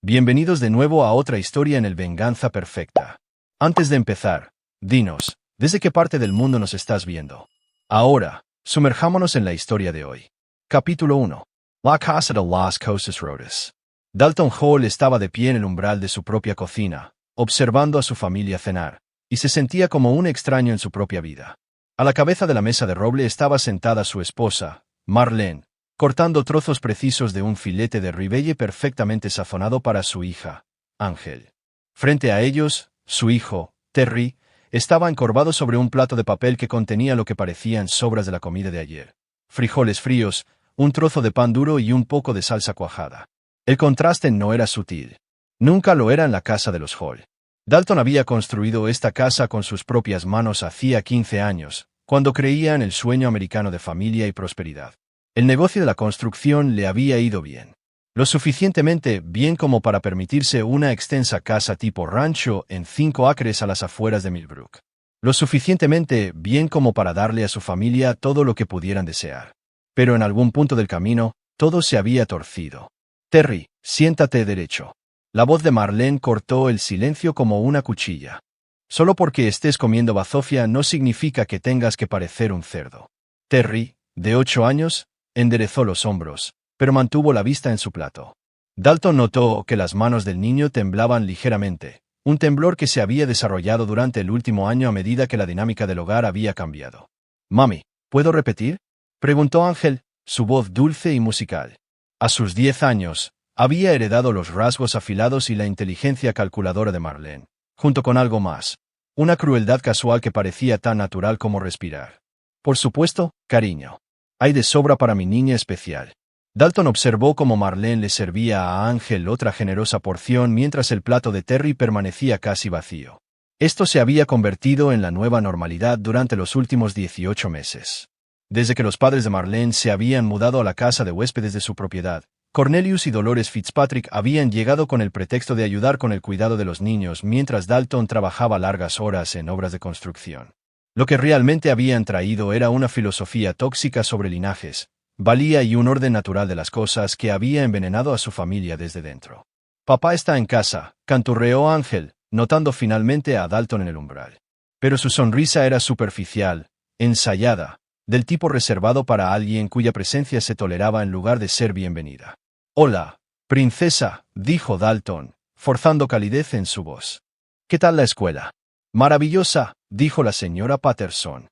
Bienvenidos de nuevo a otra historia en el Venganza Perfecta. Antes de empezar, dinos, ¿desde qué parte del mundo nos estás viendo? Ahora, sumerjámonos en la historia de hoy. Capítulo 1. La casa de las cosas rotas. Dalton Hall estaba de pie en el umbral de su propia cocina, observando a su familia cenar, y se sentía como un extraño en su propia vida. A la cabeza de la mesa de roble estaba sentada su esposa, Marlene, cortando trozos precisos de un filete de ribeye perfectamente sazonado para su hija, Ángel. Frente a ellos, su hijo, Terry, estaba encorvado sobre un plato de papel que contenía lo que parecían sobras de la comida de ayer. Frijoles fríos, un trozo de pan duro y un poco de salsa cuajada. El contraste no era sutil. Nunca lo era en la casa de los Hall. Dalton había construido esta casa con sus propias manos hacía 15 años, cuando creía en el sueño americano de familia y prosperidad. El negocio de la construcción le había ido bien. Lo suficientemente bien como para permitirse una extensa casa tipo rancho en 5 acres a las afueras de Millbrook. Lo suficientemente bien como para darle a su familia todo lo que pudieran desear. Pero en algún punto del camino, todo se había torcido. Terry, siéntate derecho. La voz de Marlene cortó el silencio como una cuchilla. Solo porque estés comiendo bazofia no significa que tengas que parecer un cerdo. Terry, de 8 años, enderezó los hombros, pero mantuvo la vista en su plato. Dalton notó que las manos del niño temblaban ligeramente, un temblor que se había desarrollado durante el último año a medida que la dinámica del hogar había cambiado. «Mami, ¿puedo repetir?», preguntó Ángel, su voz dulce y musical. A sus 10 años, había heredado los rasgos afilados y la inteligencia calculadora de Marlene, junto con algo más, una crueldad casual que parecía tan natural como respirar. «Por supuesto, cariño. Hay de sobra para mi niña especial». Dalton observó cómo Marlene le servía a Ángel otra generosa porción mientras el plato de Terry permanecía casi vacío. Esto se había convertido en la nueva normalidad durante los últimos 18 meses. Desde que los padres de Marlene se habían mudado a la casa de huéspedes de su propiedad, Cornelius y Dolores Fitzpatrick habían llegado con el pretexto de ayudar con el cuidado de los niños mientras Dalton trabajaba largas horas en obras de construcción. Lo que realmente habían traído era una filosofía tóxica sobre linajes, valía y un orden natural de las cosas que había envenenado a su familia desde dentro. «Papá está en casa», canturreó Ángel, notando finalmente a Dalton en el umbral. Pero su sonrisa era superficial, ensayada, del tipo reservado para alguien cuya presencia se toleraba en lugar de ser bienvenida. «Hola, princesa», dijo Dalton, forzando calidez en su voz. «¿Qué tal la escuela?» «Maravillosa», dijo la señora Patterson.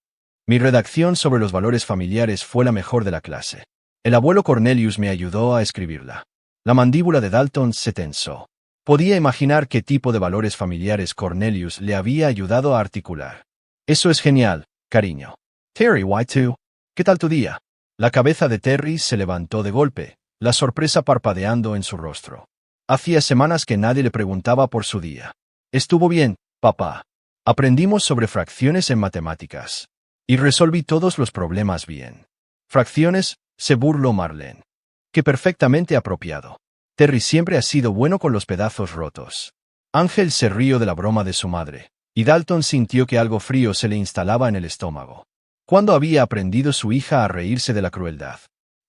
«Mi redacción sobre los valores familiares fue la mejor de la clase. El abuelo Cornelius me ayudó a escribirla». La mandíbula de Dalton se tensó. Podía imaginar qué tipo de valores familiares Cornelius le había ayudado a articular. «Eso es genial, cariño». «Terry, Y2, ¿qué tal tu día?» La cabeza de Terry se levantó de golpe, la sorpresa parpadeando en su rostro. Hacía semanas que nadie le preguntaba por su día. «Estuvo bien, papá. Aprendimos sobre fracciones en matemáticas. Y resolví todos los problemas bien». «¿Fracciones?», se burló Marlene. «Qué perfectamente apropiado. Terry siempre ha sido bueno con los pedazos rotos». Ángel se rió de la broma de su madre, y Dalton sintió que algo frío se le instalaba en el estómago. ¿Cuándo había aprendido su hija a reírse de la crueldad?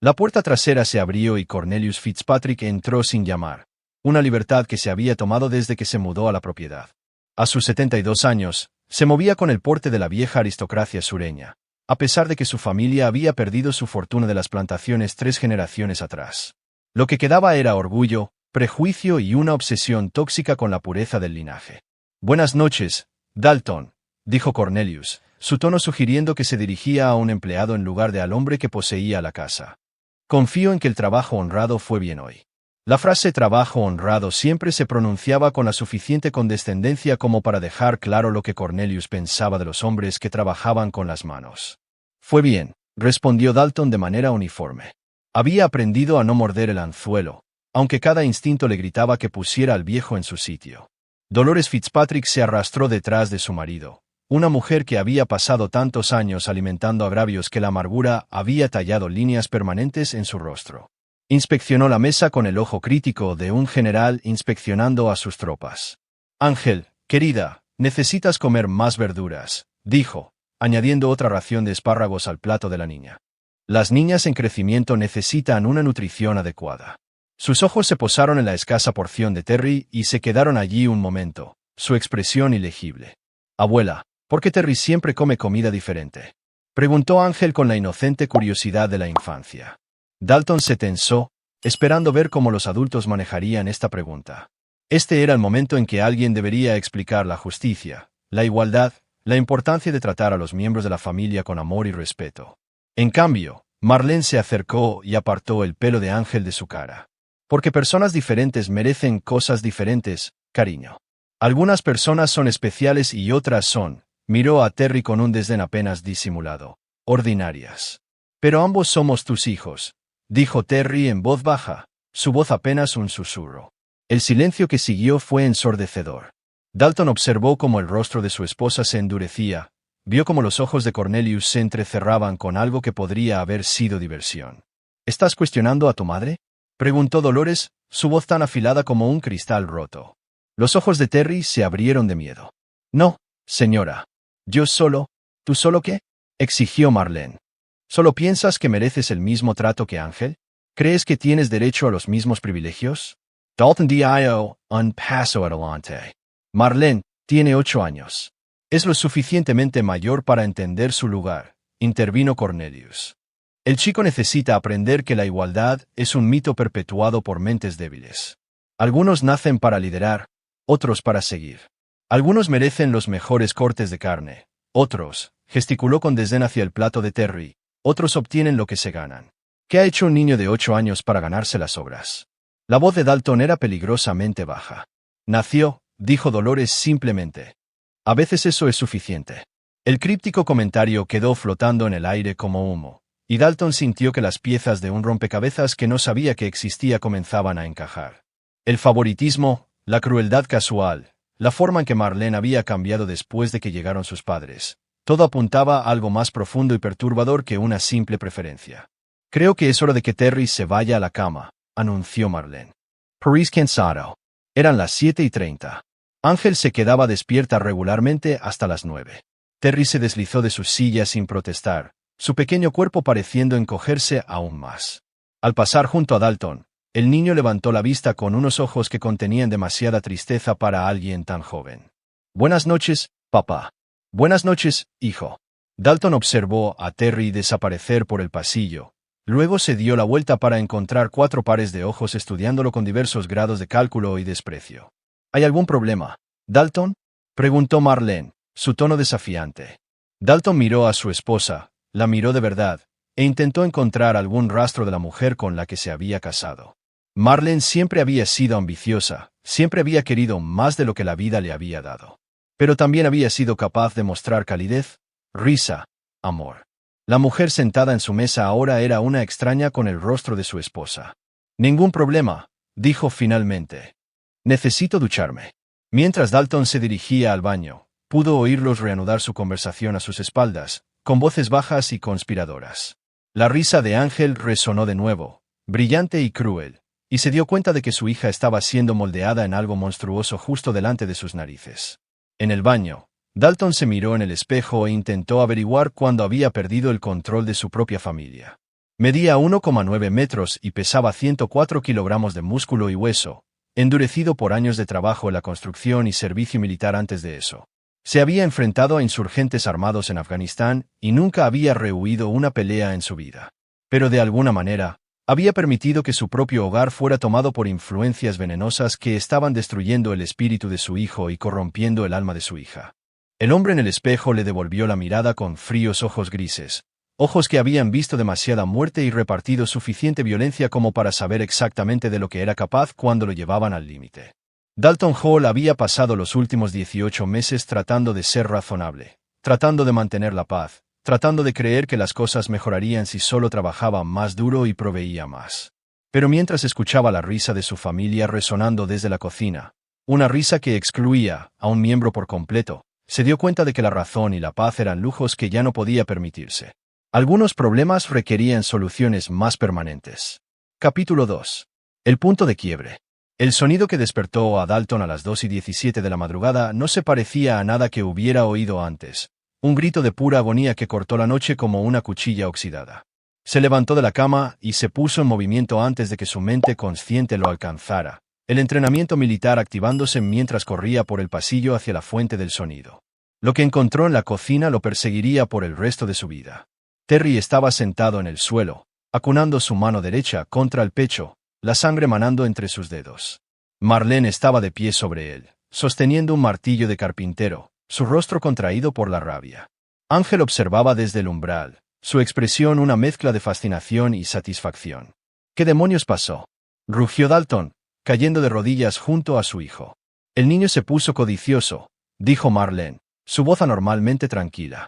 La puerta trasera se abrió y Cornelius Fitzpatrick entró sin llamar, una libertad que se había tomado desde que se mudó a la propiedad. A sus 72 años, se movía con el porte de la vieja aristocracia sureña, a pesar de que su familia había perdido su fortuna de las plantaciones 3 generaciones atrás. Lo que quedaba era orgullo, prejuicio y una obsesión tóxica con la pureza del linaje. «Buenas noches, Dalton», dijo Cornelius, su tono sugiriendo que se dirigía a un empleado en lugar de al hombre que poseía la casa. «Confío en que el trabajo honrado fue bien hoy». La frase trabajo honrado siempre se pronunciaba con la suficiente condescendencia como para dejar claro lo que Cornelius pensaba de los hombres que trabajaban con las manos. «Fue bien», respondió Dalton de manera uniforme. Había aprendido a no morder el anzuelo, aunque cada instinto le gritaba que pusiera al viejo en su sitio. Dolores Fitzpatrick se arrastró detrás de su marido, una mujer que había pasado tantos años alimentando agravios que la amargura había tallado líneas permanentes en su rostro. Inspeccionó la mesa con el ojo crítico de un general inspeccionando a sus tropas. «Ángel, querida, necesitas comer más verduras», dijo, añadiendo otra ración de espárragos al plato de la niña. «Las niñas en crecimiento necesitan una nutrición adecuada». Sus ojos se posaron en la escasa porción de Terry y se quedaron allí un momento, su expresión ilegible. «Abuela, ¿por qué Terry siempre come comida diferente?», preguntó Ángel con la inocente curiosidad de la infancia. Dalton se tensó, esperando ver cómo los adultos manejarían esta pregunta. Este era el momento en que alguien debería explicar la justicia, la igualdad, la importancia de tratar a los miembros de la familia con amor y respeto. En cambio, Marlene se acercó y apartó el pelo de Ángel de su cara. «Porque personas diferentes merecen cosas diferentes, cariño. Algunas personas son especiales y otras son», miró a Terry con un desdén apenas disimulado, «ordinarias. Pero ambos somos tus hijos», dijo Terry en voz baja, su voz apenas un susurro. El silencio que siguió fue ensordecedor. Dalton observó cómo el rostro de su esposa se endurecía, vio cómo los ojos de Cornelius se entrecerraban con algo que podría haber sido diversión. «¿Estás cuestionando a tu madre?», preguntó Dolores, su voz tan afilada como un cristal roto. Los ojos de Terry se abrieron de miedo. «No, señora. Yo solo». «¿Tú solo qué?», exigió Marlene. «¿Solo piensas que mereces el mismo trato que Ángel? ¿Crees que tienes derecho a los mismos privilegios?». Dalton dio un paso adelante. «Marlene tiene 8 años. Es lo suficientemente mayor para entender su lugar», intervino Cornelius. «El chico necesita aprender que la igualdad es un mito perpetuado por mentes débiles. Algunos nacen para liderar, otros para seguir. Algunos merecen los mejores cortes de carne, otros», gesticuló con desdén hacia el plato de Terry, «otros obtienen lo que se ganan. ¿Qué ha hecho un niño de 8 años para ganarse las obras?». La voz de Dalton era peligrosamente baja. «Nació», dijo Dolores simplemente. «A veces eso es suficiente». El críptico comentario quedó flotando en el aire como humo, y Dalton sintió que las piezas de un rompecabezas que no sabía que existía comenzaban a encajar. El favoritismo, la crueldad casual, la forma en que Marlene había cambiado después de que llegaron sus padres, todo apuntaba a algo más profundo y perturbador que una simple preferencia. «Creo que es hora de que Terry se vaya a la cama», anunció Marlene. «París cansado». Eran las 7:30. Ángel se quedaba despierta regularmente hasta las 9. Terry se deslizó de su silla sin protestar, su pequeño cuerpo pareciendo encogerse aún más. Al pasar junto a Dalton, el niño levantó la vista con unos ojos que contenían demasiada tristeza para alguien tan joven. «Buenas noches, papá». «Buenas noches, hijo». Dalton observó a Terry desaparecer por el pasillo. Luego se dio la vuelta para encontrar 4 pares de ojos estudiándolo con diversos grados de cálculo y desprecio. «¿Hay algún problema, Dalton?», preguntó Marlene, su tono desafiante. Dalton miró a su esposa, la miró de verdad, e intentó encontrar algún rastro de la mujer con la que se había casado. Marlene siempre había sido ambiciosa, siempre había querido más de lo que la vida le había dado. Pero también había sido capaz de mostrar calidez, risa, amor. La mujer sentada en su mesa ahora era una extraña con el rostro de su esposa. «Ningún problema», dijo finalmente. «Necesito ducharme». Mientras Dalton se dirigía al baño, pudo oírlos reanudar su conversación a sus espaldas, con voces bajas y conspiradoras. La risa de Ángel resonó de nuevo, brillante y cruel, y se dio cuenta de que su hija estaba siendo moldeada en algo monstruoso justo delante de sus narices. En el baño, Dalton se miró en el espejo e intentó averiguar cuándo había perdido el control de su propia familia. Medía 1,9 metros y pesaba 104 kilogramos de músculo y hueso, endurecido por años de trabajo en la construcción y servicio militar antes de eso. Se había enfrentado a insurgentes armados en Afganistán y nunca había rehuido una pelea en su vida. Pero de alguna manera, había permitido que su propio hogar fuera tomado por influencias venenosas que estaban destruyendo el espíritu de su hijo y corrompiendo el alma de su hija. El hombre en el espejo le devolvió la mirada con fríos ojos grises, ojos que habían visto demasiada muerte y repartido suficiente violencia como para saber exactamente de lo que era capaz cuando lo llevaban al límite. Dalton Hall había pasado los últimos 18 meses tratando de ser razonable, tratando de mantener la paz, tratando de creer que las cosas mejorarían si solo trabajaba más duro y proveía más. Pero mientras escuchaba la risa de su familia resonando desde la cocina, una risa que excluía a un miembro por completo, se dio cuenta de que la razón y la paz eran lujos que ya no podía permitirse. Algunos problemas requerían soluciones más permanentes. Capítulo 2. El punto de quiebre. El sonido que despertó a Dalton a las 2:17 de la madrugada no se parecía a nada que hubiera oído antes. Un grito de pura agonía que cortó la noche como una cuchilla oxidada. Se levantó de la cama y se puso en movimiento antes de que su mente consciente lo alcanzara, el entrenamiento militar activándose mientras corría por el pasillo hacia la fuente del sonido. Lo que encontró en la cocina lo perseguiría por el resto de su vida. Terry estaba sentado en el suelo, acunando su mano derecha contra el pecho, la sangre manando entre sus dedos. Marlene estaba de pie sobre él, sosteniendo un martillo de carpintero, su rostro contraído por la rabia. Ángel observaba desde el umbral, su expresión una mezcla de fascinación y satisfacción. ¿Qué demonios pasó?, rugió Dalton, cayendo de rodillas junto a su hijo. El niño se puso codicioso, dijo Marlene, su voz anormalmente tranquila.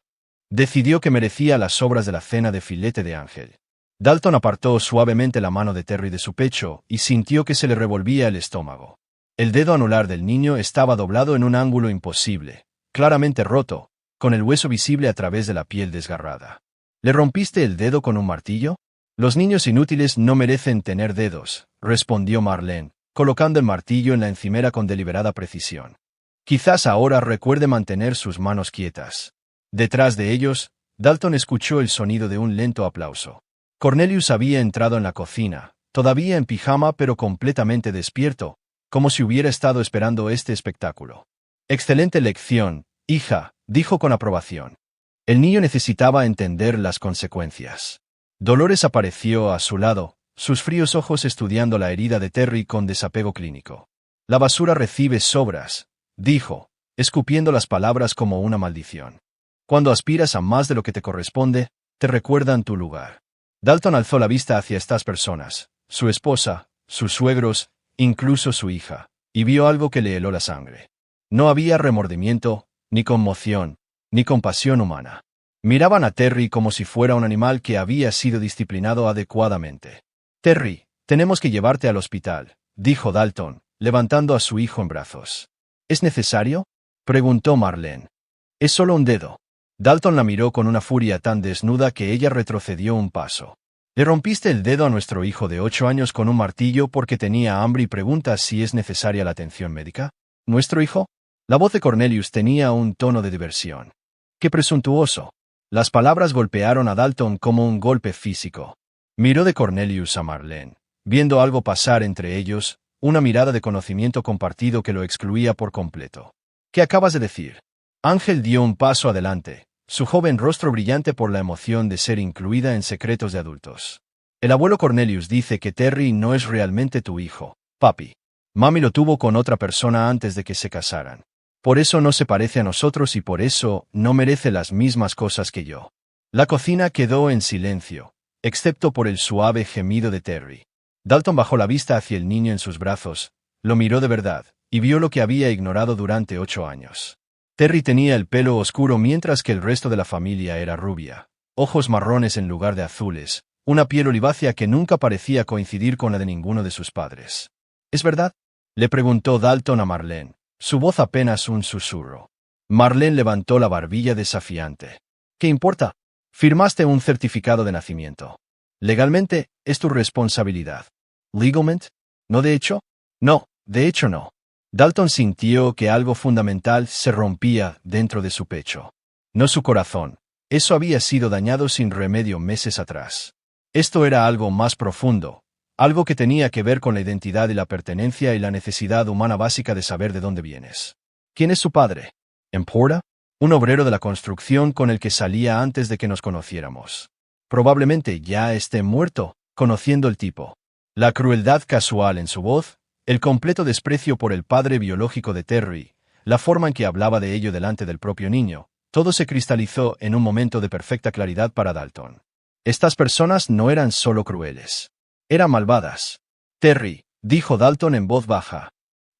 Decidió que merecía las sobras de la cena de filete de Ángel. Dalton apartó suavemente la mano de Terry de su pecho y sintió que se le revolvía el estómago. El dedo anular del niño estaba doblado en un ángulo imposible, claramente roto, con el hueso visible a través de la piel desgarrada. ¿Le rompiste el dedo con un martillo? Los niños inútiles no merecen tener dedos, respondió Marlene, colocando el martillo en la encimera con deliberada precisión. Quizás ahora recuerde mantener sus manos quietas. Detrás de ellos, Dalton escuchó el sonido de un lento aplauso. Cornelius había entrado en la cocina, todavía en pijama pero completamente despierto, como si hubiera estado esperando este espectáculo. Excelente lección, hija, dijo con aprobación. El niño necesitaba entender las consecuencias. Dolores apareció a su lado, sus fríos ojos estudiando la herida de Terry con desapego clínico. La basura recibe sobras, dijo, escupiendo las palabras como una maldición. Cuando aspiras a más de lo que te corresponde, te recuerdan tu lugar. Dalton alzó la vista hacia estas personas, su esposa, sus suegros, incluso su hija, y vio algo que le heló la sangre. No había remordimiento, ni conmoción, ni compasión humana. Miraban a Terry como si fuera un animal que había sido disciplinado adecuadamente. Terry, tenemos que llevarte al hospital, dijo Dalton, levantando a su hijo en brazos. ¿Es necesario?, preguntó Marlene. Es solo un dedo. Dalton la miró con una furia tan desnuda que ella retrocedió un paso. ¿Le rompiste el dedo a nuestro hijo de 8 años con un martillo porque tenía hambre y preguntas si es necesaria la atención médica? ¿Nuestro hijo? La voz de Cornelius tenía un tono de diversión. ¡Qué presuntuoso! Las palabras golpearon a Dalton como un golpe físico. Miró de Cornelius a Marlene, viendo algo pasar entre ellos, una mirada de conocimiento compartido que lo excluía por completo. ¿Qué acabas de decir? Ángel dio un paso adelante, su joven rostro brillante por la emoción de ser incluida en secretos de adultos. El abuelo Cornelius dice que Terry no es realmente tu hijo, papi. Mami lo tuvo con otra persona antes de que se casaran. Por eso no se parece a nosotros y por eso no merece las mismas cosas que yo. La cocina quedó en silencio, excepto por el suave gemido de Terry. Dalton bajó la vista hacia el niño en sus brazos, lo miró de verdad, y vio lo que había ignorado durante 8 años. Terry tenía el pelo oscuro mientras que el resto de la familia era rubia, ojos marrones en lugar de azules, una piel olivácea que nunca parecía coincidir con la de ninguno de sus padres. ¿Es verdad?, le preguntó Dalton a Marlene, su voz apenas un susurro. Marlene levantó la barbilla desafiante. ¿Qué importa? Firmaste un certificado de nacimiento. Legalmente, es tu responsabilidad. ¿Legalmente? ¿No de hecho? No, de hecho no. Dalton sintió que algo fundamental se rompía dentro de su pecho. No su corazón. Eso había sido dañado sin remedio meses atrás. Esto era algo más profundo, algo que tenía que ver con la identidad y la pertenencia y la necesidad humana básica de saber de dónde vienes. ¿Quién es su padre? ¿Importa? Un obrero de la construcción con el que salía antes de que nos conociéramos. Probablemente ya esté muerto, conociendo el tipo. La crueldad casual en su voz, el completo desprecio por el padre biológico de Terry, la forma en que hablaba de ello delante del propio niño, todo se cristalizó en un momento de perfecta claridad para Dalton. Estas personas no eran solo crueles. Eran malvadas. Terry, dijo Dalton en voz baja.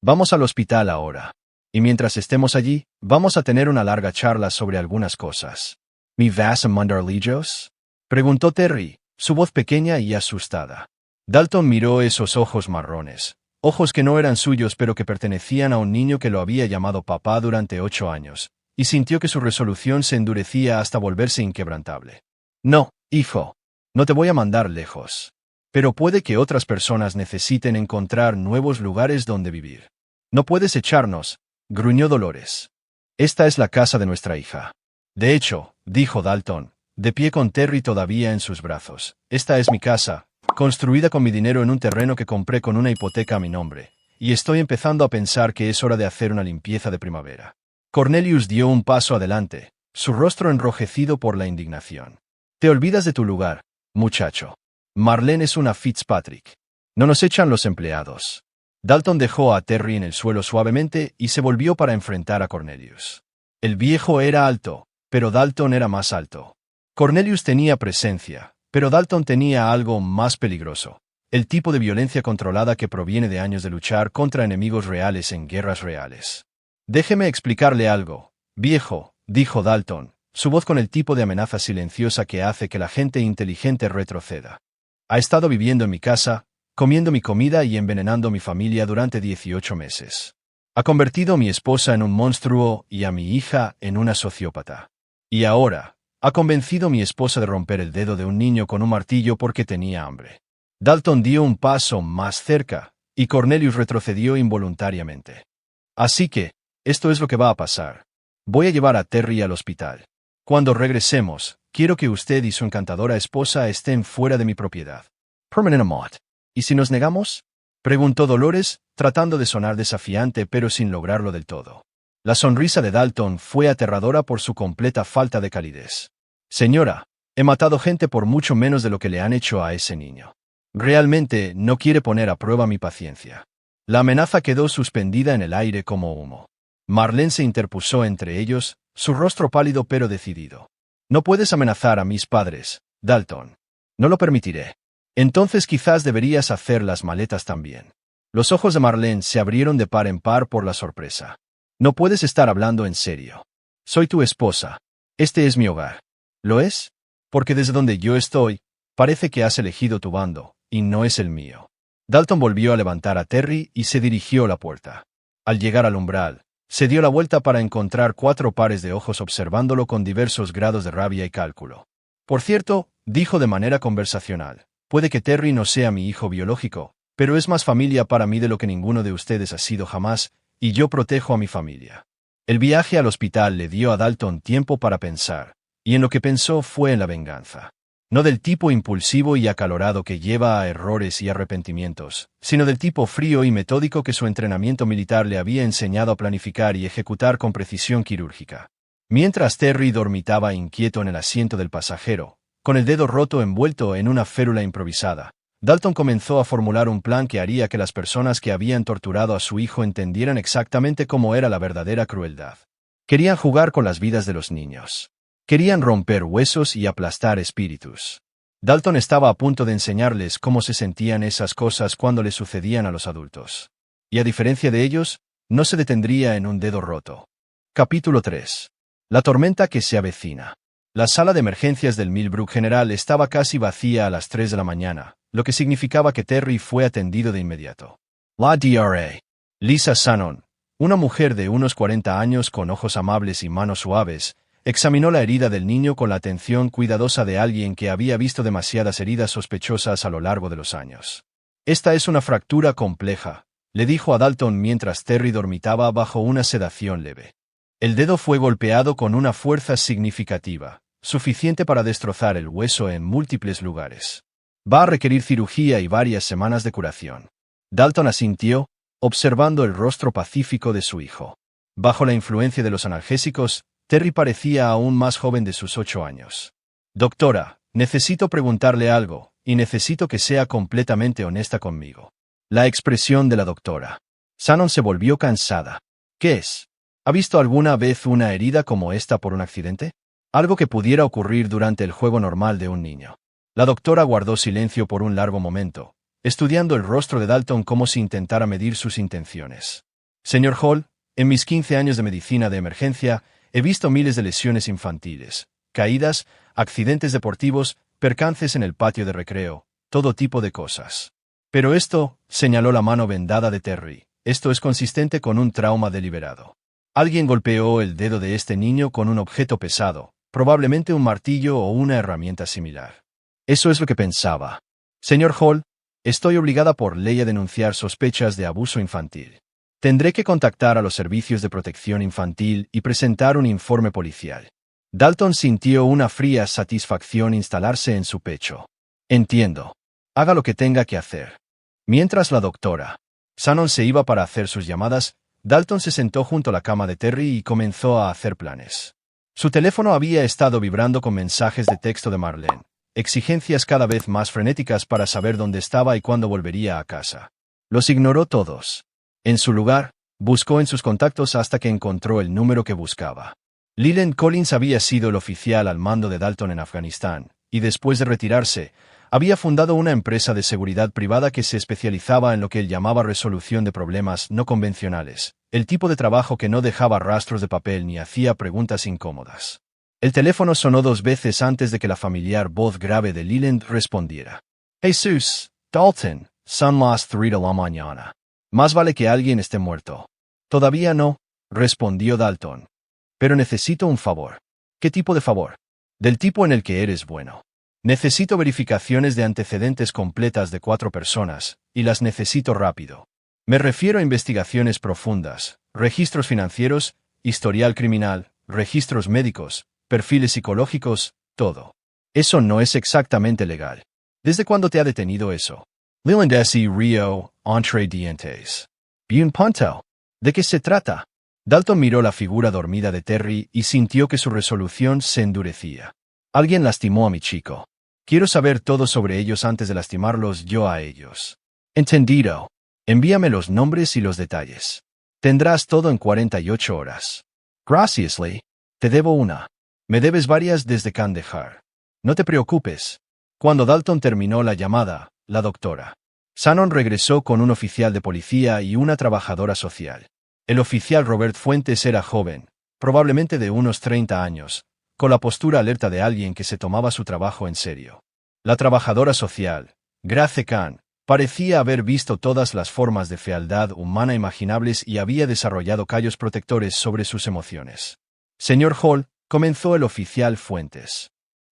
Vamos al hospital ahora. Y mientras estemos allí, vamos a tener una larga charla sobre algunas cosas. ¿Me vas a mandar lejos?, preguntó Terry, su voz pequeña y asustada. Dalton miró esos ojos marrones. Ojos que no eran suyos pero que pertenecían a un niño que lo había llamado papá durante 8 años, y sintió que su resolución se endurecía hasta volverse inquebrantable. No, hijo, no te voy a mandar lejos. Pero puede que otras personas necesiten encontrar nuevos lugares donde vivir. No puedes echarnos, gruñó Dolores. Esta es la casa de nuestra hija. De hecho, dijo Dalton, de pie con Terry todavía en sus brazos. Esta es mi casa, construida con mi dinero en un terreno que compré con una hipoteca a mi nombre, y estoy empezando a pensar que es hora de hacer una limpieza de primavera. Cornelius dio un paso adelante, su rostro enrojecido por la indignación. Te olvidas de tu lugar, muchacho. Marlene es una Fitzpatrick. No nos echan los empleados. Dalton dejó a Terry en el suelo suavemente y se volvió para enfrentar a Cornelius. El viejo era alto, pero Dalton era más alto. Cornelius tenía presencia, pero Dalton tenía algo más peligroso: el tipo de violencia controlada que proviene de años de luchar contra enemigos reales en guerras reales. Déjeme explicarle algo, viejo, dijo Dalton, su voz con el tipo de amenaza silenciosa que hace que la gente inteligente retroceda. Ha estado viviendo en mi casa, comiendo mi comida y envenenando mi familia durante 18 meses. Ha convertido a mi esposa en un monstruo y a mi hija en una sociópata. Y ahora, ha convencido a mi esposa de romper el dedo de un niño con un martillo porque tenía hambre. Dalton dio un paso más cerca, y Cornelius retrocedió involuntariamente. Así que, esto es lo que va a pasar. Voy a llevar a Terry al hospital. Cuando regresemos, quiero que usted y su encantadora esposa estén fuera de mi propiedad. Permanent amount. ¿Y si nos negamos?, preguntó Dolores, tratando de sonar desafiante pero sin lograrlo del todo. La sonrisa de Dalton fue aterradora por su completa falta de calidez. Señora, he matado gente por mucho menos de lo que le han hecho a ese niño. Realmente no quiere poner a prueba mi paciencia. La amenaza quedó suspendida en el aire como humo. Marlene se interpuso entre ellos, su rostro pálido pero decidido. No puedes amenazar a mis padres, Dalton. No lo permitiré. Entonces quizás deberías hacer las maletas también. Los ojos de Marlene se abrieron de par en par por la sorpresa. No puedes estar hablando en serio. Soy tu esposa. Este es mi hogar. ¿Lo es? Porque desde donde yo estoy, parece que has elegido tu bando, y no es el mío. Dalton volvió a levantar a Terry y se dirigió a la puerta. Al llegar al umbral, se dio la vuelta para encontrar 4 pares de ojos observándolo con diversos grados de rabia y cálculo. Por cierto, dijo de manera conversacional, puede que Terry no sea mi hijo biológico, pero es más familia para mí de lo que ninguno de ustedes ha sido jamás, y yo protejo a mi familia. El viaje al hospital le dio a Dalton tiempo para pensar, y en lo que pensó fue en la venganza. No del tipo impulsivo y acalorado que lleva a errores y arrepentimientos, sino del tipo frío y metódico que su entrenamiento militar le había enseñado a planificar y ejecutar con precisión quirúrgica. Mientras Terry dormitaba inquieto en el asiento del pasajero, con el dedo roto envuelto en una férula improvisada, Dalton comenzó a formular un plan que haría que las personas que habían torturado a su hijo entendieran exactamente cómo era la verdadera crueldad. Querían jugar con las vidas de los niños. Querían romper huesos y aplastar espíritus. Dalton estaba a punto de enseñarles cómo se sentían esas cosas cuando le sucedían a los adultos. Y a diferencia de ellos, no se detendría en un dedo roto. Capítulo 3. La tormenta que se avecina. La sala de emergencias del Millbrook General estaba casi vacía a las 3 de la mañana, lo que significaba que Terry fue atendido de inmediato. La Dra. Lisa Shannon, una mujer de unos 40 años con ojos amables y manos suaves, examinó la herida del niño con la atención cuidadosa de alguien que había visto demasiadas heridas sospechosas a lo largo de los años. Esta es una fractura compleja, le dijo a Dalton mientras Terry dormitaba bajo una sedación leve. El dedo fue golpeado con una fuerza significativa, suficiente para destrozar el hueso en múltiples lugares. Va a requerir cirugía y varias semanas de curación. Dalton asintió, observando el rostro pacífico de su hijo. Bajo la influencia de los analgésicos, Terry parecía aún más joven de sus 8 años. Doctora, necesito preguntarle algo, y necesito que sea completamente honesta conmigo. La expresión de la doctora Shannon se volvió cansada. ¿Qué es? ¿Ha visto alguna vez una herida como esta por un accidente? Algo que pudiera ocurrir durante el juego normal de un niño. La doctora guardó silencio por un largo momento, estudiando el rostro de Dalton como si intentara medir sus intenciones. Señor Hall, en mis 15 años de medicina de emergencia, he visto miles de lesiones infantiles, caídas, accidentes deportivos, percances en el patio de recreo, todo tipo de cosas. Pero esto, señaló la mano vendada de Terry, esto es consistente con un trauma deliberado. Alguien golpeó el dedo de este niño con un objeto pesado, probablemente un martillo o una herramienta similar. Eso es lo que pensaba. Señor Hall, estoy obligada por ley a denunciar sospechas de abuso infantil. Tendré que contactar a los servicios de protección infantil y presentar un informe policial. Dalton sintió una fría satisfacción instalarse en su pecho. Entiendo. Haga lo que tenga que hacer. Mientras la doctora Shannon se iba para hacer sus llamadas, Dalton se sentó junto a la cama de Terry y comenzó a hacer planes. Su teléfono había estado vibrando con mensajes de texto de Marlene, exigencias cada vez más frenéticas para saber dónde estaba y cuándo volvería a casa. Los ignoró todos. En su lugar, buscó en sus contactos hasta que encontró el número que buscaba. Leland Collins había sido el oficial al mando de Dalton en Afganistán, y después de retirarse, había fundado una empresa de seguridad privada que se especializaba en lo que él llamaba resolución de problemas no convencionales, el tipo de trabajo que no dejaba rastros de papel ni hacía preguntas incómodas. El teléfono sonó 2 veces antes de que la familiar voz grave de Leland respondiera. «Jesus, Dalton, son las 3 de la mañana. Más vale que alguien esté muerto». «Todavía no», respondió Dalton. «Pero necesito un favor». «¿Qué tipo de favor?» «Del tipo en el que eres bueno. Necesito verificaciones de antecedentes completas de 4 personas, y las necesito rápido. Me refiero a investigaciones profundas, registros financieros, historial criminal, registros médicos, perfiles psicológicos, todo. Eso no es exactamente legal. ¿Desde cuándo te ha detenido eso?» «Leland S. Rio, entre dientes». «Bien punto. ¿De qué se trata?» Dalton miró la figura dormida de Terry y sintió que su resolución se endurecía. «Alguien lastimó a mi chico. Quiero saber todo sobre ellos antes de lastimarlos yo a ellos». «Entendido. Envíame los nombres y los detalles. Tendrás todo en 48 horas». «Gracias, Lee. Te debo una. Me debes varias desde Kandahar. No te preocupes». Cuando Dalton terminó la llamada, la doctora Shannon regresó con un oficial de policía y una trabajadora social. El oficial Robert Fuentes era joven, probablemente de unos 30 años, con la postura alerta de alguien que se tomaba su trabajo en serio. La trabajadora social, Grace Khan, parecía haber visto todas las formas de fealdad humana imaginables y había desarrollado callos protectores sobre sus emociones. «Señor Hall», comenzó el oficial Fuentes.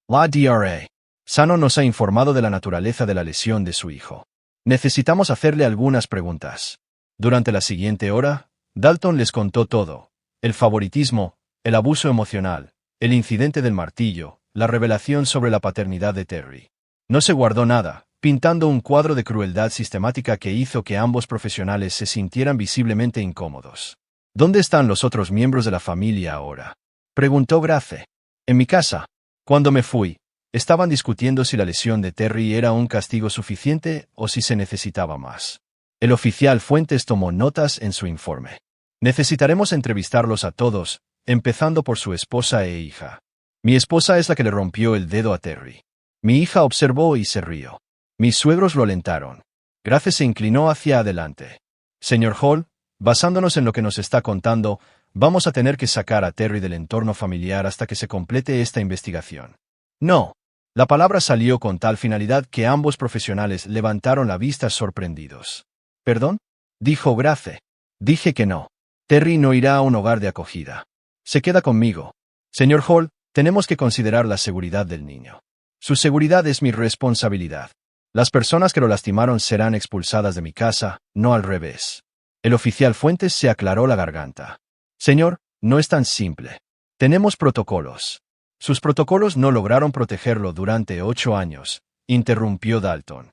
«La DRA. Shannon nos ha informado de la naturaleza de la lesión de su hijo. Necesitamos hacerle algunas preguntas». Durante la siguiente hora, Dalton les contó todo: el favoritismo, el abuso emocional, el incidente del martillo, la revelación sobre la paternidad de Terry. No se guardó nada, pintando un cuadro de crueldad sistemática que hizo que ambos profesionales se sintieran visiblemente incómodos. «¿Dónde están los otros miembros de la familia ahora?», preguntó Grace. «En mi casa. Cuando me fui, estaban discutiendo si la lesión de Terry era un castigo suficiente o si se necesitaba más». El oficial Fuentes tomó notas en su informe. «Necesitaremos entrevistarlos a todos, empezando por su esposa e hija. Mi esposa es la que le rompió el dedo a Terry. Mi hija observó y se rió. Mis suegros lo alentaron». Grace se inclinó hacia adelante. «Señor Hall, basándonos en lo que nos está contando, vamos a tener que sacar a Terry del entorno familiar hasta que se complete esta investigación». «No». La palabra salió con tal finalidad que ambos profesionales levantaron la vista sorprendidos. «¿Perdón?», dijo Grace. «Dije que no. Terry no irá a un hogar de acogida. Se queda conmigo. Señor Hall, tenemos que considerar la seguridad del niño. Su seguridad es mi responsabilidad. Las personas que lo lastimaron serán expulsadas de mi casa, no al revés». El oficial Fuentes se aclaró la garganta. «Señor, no es tan simple. Tenemos protocolos». «Sus protocolos no lograron protegerlo durante 8 años», interrumpió Dalton.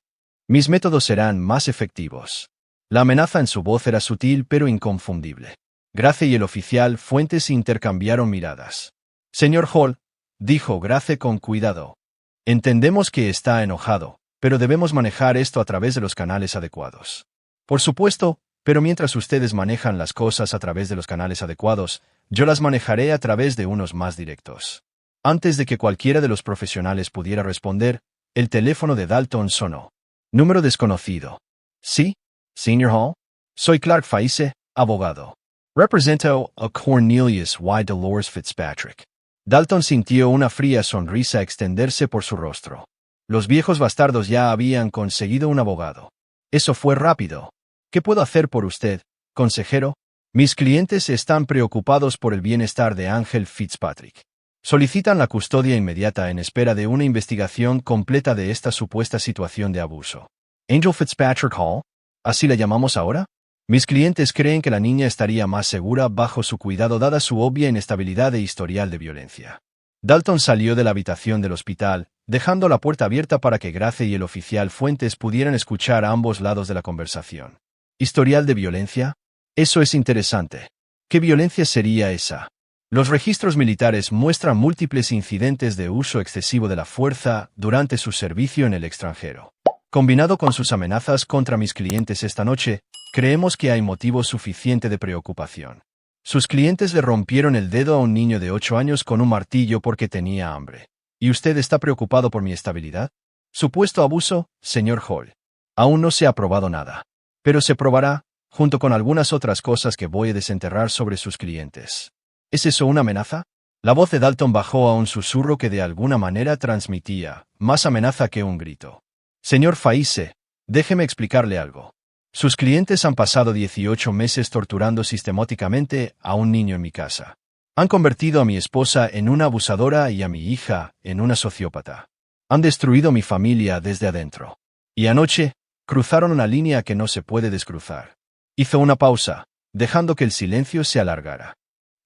«Mis métodos serán más efectivos». La amenaza en su voz era sutil pero inconfundible. Grace y el oficial Fuentes intercambiaron miradas. «Señor Hall», dijo Grace con cuidado, «entendemos que está enojado, pero debemos manejar esto a través de los canales adecuados». «Por supuesto, pero mientras ustedes manejan las cosas a través de los canales adecuados, yo las manejaré a través de unos más directos». Antes de que cualquiera de los profesionales pudiera responder, el teléfono de Dalton sonó. Número desconocido. «¿Sí? Senior Hall? Soy Clark Faice, abogado. Represento a Cornelius Y. Dolores Fitzpatrick». Dalton sintió una fría sonrisa extenderse por su rostro. Los viejos bastardos ya habían conseguido un abogado. Eso fue rápido. «¿Qué puedo hacer por usted, consejero?» «Mis clientes están preocupados por el bienestar de Ángel Fitzpatrick. Solicitan la custodia inmediata en espera de una investigación completa de esta supuesta situación de abuso». «Angel Fitzpatrick Hall? ¿Así la llamamos ahora?» «Mis clientes creen que la niña estaría más segura bajo su cuidado dada su obvia inestabilidad e historial de violencia». Dalton salió de la habitación del hospital, dejando la puerta abierta para que Grace y el oficial Fuentes pudieran escuchar a ambos lados de la conversación. ¿Historial de violencia? Eso es interesante. ¿Qué violencia sería esa? Los registros militares muestran múltiples incidentes de uso excesivo de la fuerza durante su servicio en el extranjero. Combinado con sus amenazas contra mis clientes esta noche, creemos que hay motivo suficiente de preocupación. Sus clientes le rompieron el dedo a un niño de 8 años con un martillo porque tenía hambre. ¿Y usted está preocupado por mi estabilidad? Supuesto abuso, señor Hall. Aún no se ha probado nada. Pero se probará, junto con algunas otras cosas que voy a desenterrar sobre sus clientes. ¿Es eso una amenaza? La voz de Dalton bajó a un susurro que de alguna manera transmitía más amenaza que un grito. Señor Faize, déjeme explicarle algo. Sus clientes han pasado 18 meses torturando sistemáticamente a un niño en mi casa. Han convertido a mi esposa en una abusadora y a mi hija en una sociópata. Han destruido mi familia desde adentro. Y anoche, cruzaron una línea que no se puede descruzar. Hizo una pausa, dejando que el silencio se alargara.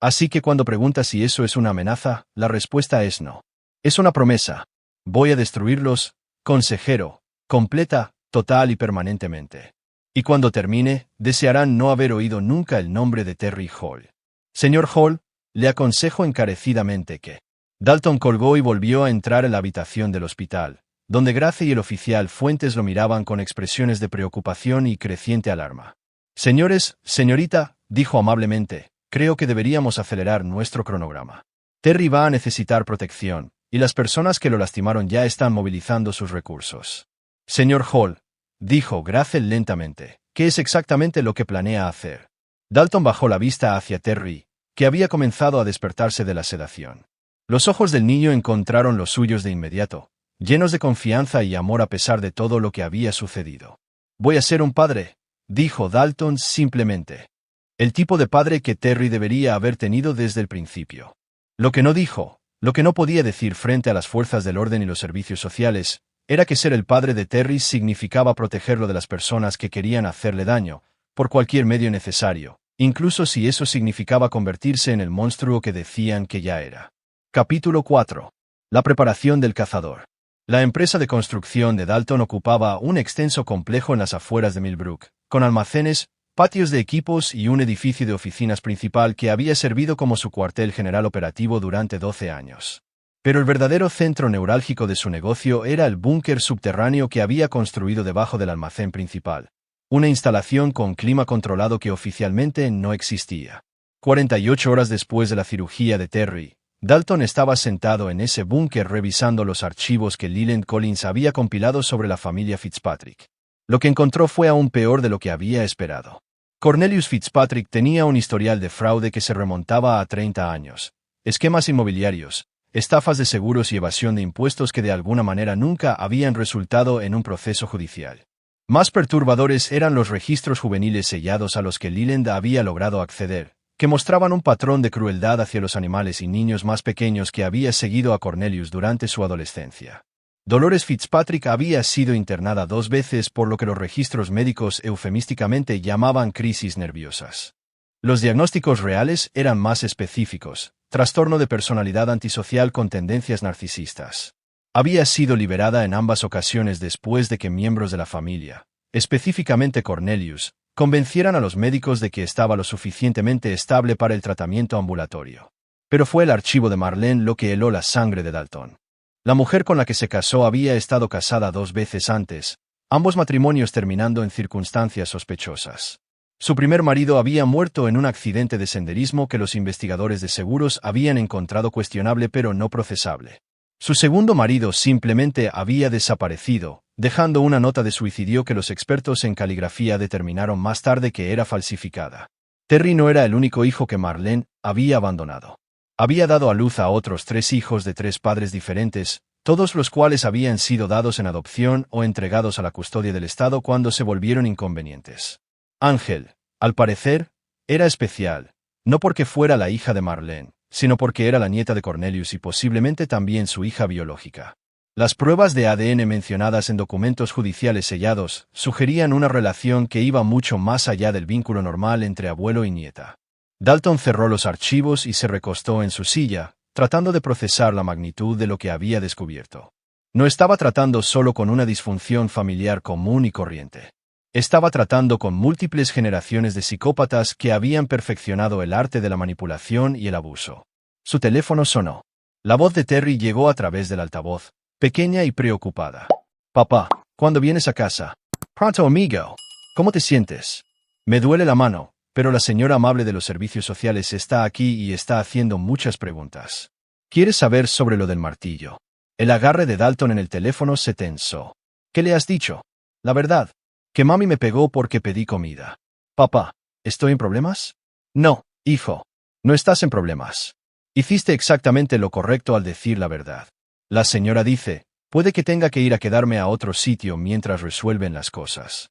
Así que cuando pregunta si eso es una amenaza, la respuesta es no. Es una promesa. Voy a destruirlos, consejero, completa, total y permanentemente. Y cuando termine, desearán no haber oído nunca el nombre de Terry Hall. Señor Hall, le aconsejo encarecidamente que... Dalton colgó y volvió a entrar en la habitación del hospital, donde Grace y el oficial Fuentes lo miraban con expresiones de preocupación y creciente alarma. Señores, señorita, dijo amablemente, creo que deberíamos acelerar nuestro cronograma. Terry va a necesitar protección, y las personas que lo lastimaron ya están movilizando sus recursos. Señor Hall, dijo Grace lentamente, ¿qué es exactamente lo que planea hacer? Dalton bajó la vista hacia Terry, que había comenzado a despertarse de la sedación. Los ojos del niño encontraron los suyos de inmediato, llenos de confianza y amor a pesar de todo lo que había sucedido. Voy a ser un padre, dijo Dalton simplemente. El tipo de padre que Terry debería haber tenido desde el principio. Lo que no dijo, lo que no podía decir frente a las fuerzas del orden y los servicios sociales, era que ser el padre de Terry significaba protegerlo de las personas que querían hacerle daño, por cualquier medio necesario, incluso si eso significaba convertirse en el monstruo que decían que ya era. Capítulo 4. La preparación del cazador. La empresa de construcción de Dalton ocupaba un extenso complejo en las afueras de Millbrook, con almacenes, patios de equipos y un edificio de oficinas principal que había servido como su cuartel general operativo durante 12 años. Pero el verdadero centro neurálgico de su negocio era el búnker subterráneo que había construido debajo del almacén principal. Una instalación con clima controlado que oficialmente no existía. 48 horas después de la cirugía de Terry, Dalton estaba sentado en ese búnker revisando los archivos que Leland Collins había compilado sobre la familia Fitzpatrick. Lo que encontró fue aún peor de lo que había esperado. Cornelius Fitzpatrick tenía un historial de fraude que se remontaba a 30 años, esquemas inmobiliarios, estafas de seguros y evasión de impuestos que de alguna manera nunca habían resultado en un proceso judicial. Más perturbadores eran los registros juveniles sellados a los que Leland había logrado acceder, que mostraban un patrón de crueldad hacia los animales y niños más pequeños que había seguido a Cornelius durante su adolescencia. Dolores Fitzpatrick había sido internada 2 veces por lo que los registros médicos eufemísticamente llamaban crisis nerviosas. Los diagnósticos reales eran más específicos: trastorno de personalidad antisocial con tendencias narcisistas. Había sido liberada en ambas ocasiones después de que miembros de la familia, específicamente Cornelius, convencieran a los médicos de que estaba lo suficientemente estable para el tratamiento ambulatorio. Pero fue el archivo de Marlene lo que heló la sangre de Dalton. La mujer con la que se casó había estado casada 2 veces antes, ambos matrimonios terminando en circunstancias sospechosas. Su primer marido había muerto en un accidente de senderismo que los investigadores de seguros habían encontrado cuestionable pero no procesable. Su segundo marido simplemente había desaparecido, dejando una nota de suicidio que los expertos en caligrafía determinaron más tarde que era falsificada. Terry no era el único hijo que Marlene había abandonado. Había dado a luz a otros 3 hijos de 3 padres diferentes, todos los cuales habían sido dados en adopción o entregados a la custodia del Estado cuando se volvieron inconvenientes. Ángel, al parecer, era especial, no porque fuera la hija de Marlene, sino porque era la nieta de Cornelius y posiblemente también su hija biológica. Las pruebas de ADN mencionadas en documentos judiciales sellados sugerían una relación que iba mucho más allá del vínculo normal entre abuelo y nieta. Dalton cerró los archivos y se recostó en su silla, tratando de procesar la magnitud de lo que había descubierto. No estaba tratando solo con una disfunción familiar común y corriente. Estaba tratando con múltiples generaciones de psicópatas que habían perfeccionado el arte de la manipulación y el abuso. Su teléfono sonó. La voz de Terry llegó a través del altavoz, pequeña y preocupada. «Papá, ¿cuándo vienes a casa?» «Pronto, amigo. ¿Cómo te sientes?» «Me duele la mano, pero la señora amable de los servicios sociales está aquí y está haciendo muchas preguntas. ¿Quieres saber sobre lo del martillo?» El agarre de Dalton en el teléfono se tensó. «¿Qué le has dicho?» «La verdad. Que mami me pegó porque pedí comida». «Papá, ¿estoy en problemas?» «No, hijo. No estás en problemas. Hiciste exactamente lo correcto al decir la verdad. La señora dice, puede que tenga que ir a quedarme a otro sitio mientras resuelven las cosas».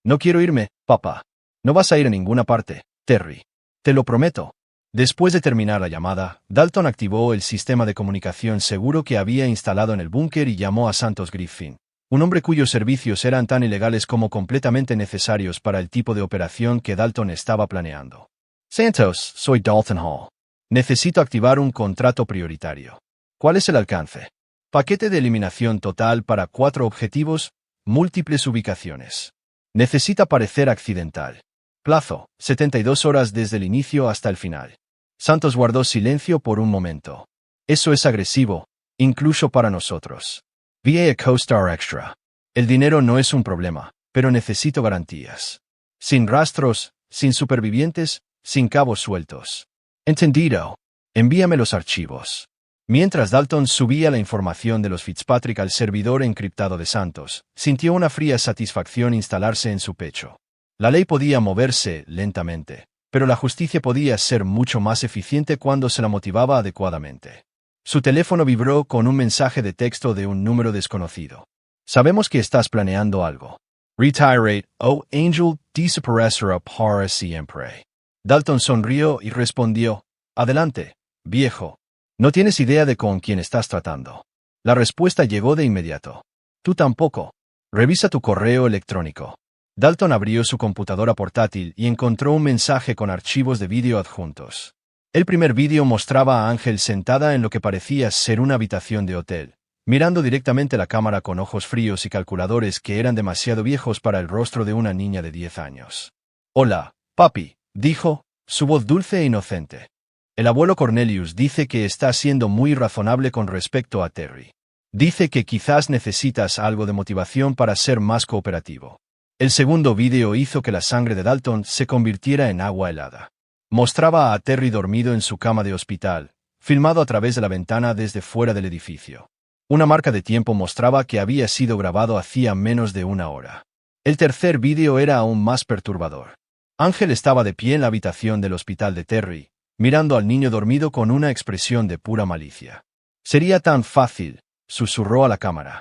«No quiero irme, papá. No vas a ir a ninguna parte, Terry. Te lo prometo». Después de terminar la llamada, Dalton activó el sistema de comunicación seguro que había instalado en el búnker y llamó a Santos Griffin, un hombre cuyos servicios eran tan ilegales como completamente necesarios para el tipo de operación que Dalton estaba planeando. «Santos, soy Dalton Hall. Necesito activar un contrato prioritario. ¿Cuál es el alcance?» «Paquete de eliminación total para 4 objetivos, múltiples ubicaciones. Necesita parecer accidental. Plazo, 72 horas desde el inicio hasta el final». Santos guardó silencio por un momento. «Eso es agresivo, incluso para nosotros. VA CoStar Extra. El dinero no es un problema, pero necesito garantías. Sin rastros, sin supervivientes, sin cabos sueltos». «Entendido. Envíame los archivos». Mientras Dalton subía la información de los Fitzpatrick al servidor encriptado de Santos, sintió una fría satisfacción instalarse en su pecho. La ley podía moverse lentamente, pero la justicia podía ser mucho más eficiente cuando se la motivaba adecuadamente. Su teléfono vibró con un mensaje de texto de un número desconocido. «Sabemos que estás planeando algo. Retirate, oh Angel, desaparecerá para siempre». Dalton sonrió y respondió, «Adelante, viejo. No tienes idea de con quién estás tratando». La respuesta llegó de inmediato. «Tú tampoco. Revisa tu correo electrónico». Dalton abrió su computadora portátil y encontró un mensaje con archivos de vídeo adjuntos. El primer vídeo mostraba a Ángel sentada en lo que parecía ser una habitación de hotel, mirando directamente la cámara con ojos fríos y calculadores que eran demasiado viejos para el rostro de una niña de 10 años. «Hola, papi», dijo, su voz dulce e inocente. «El abuelo Cornelius dice que está siendo muy razonable con respecto a Terry. Dice que quizás necesitas algo de motivación para ser más cooperativo». El segundo vídeo hizo que la sangre de Dalton se convirtiera en agua helada. Mostraba a Terry dormido en su cama de hospital, filmado a través de la ventana desde fuera del edificio. Una marca de tiempo mostraba que había sido grabado hacía menos de 1 hora. El tercer vídeo era aún más perturbador. Ángel estaba de pie en la habitación del hospital de Terry, mirando al niño dormido con una expresión de pura malicia. «Sería tan fácil», susurró a la cámara.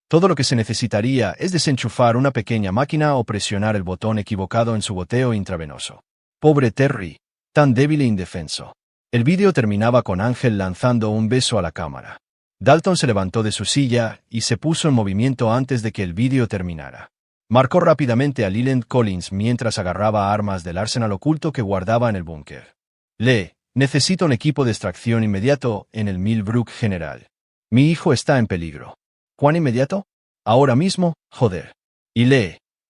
«Todo lo que se necesitaría es desenchufar una pequeña máquina o presionar el botón equivocado en su goteo intravenoso». Pobre Terry, tan débil e indefenso. El vídeo terminaba con Ángel lanzando un beso a la cámara. Dalton se levantó de su silla y se puso en movimiento antes de que el vídeo terminara. Marcó rápidamente a Leland Collins mientras agarraba armas del arsenal oculto que guardaba en el búnker. «Necesito un equipo de extracción inmediato en el Millbrook General. Mi hijo está en peligro». «¿Cuán inmediato?» «Ahora mismo, joder». Y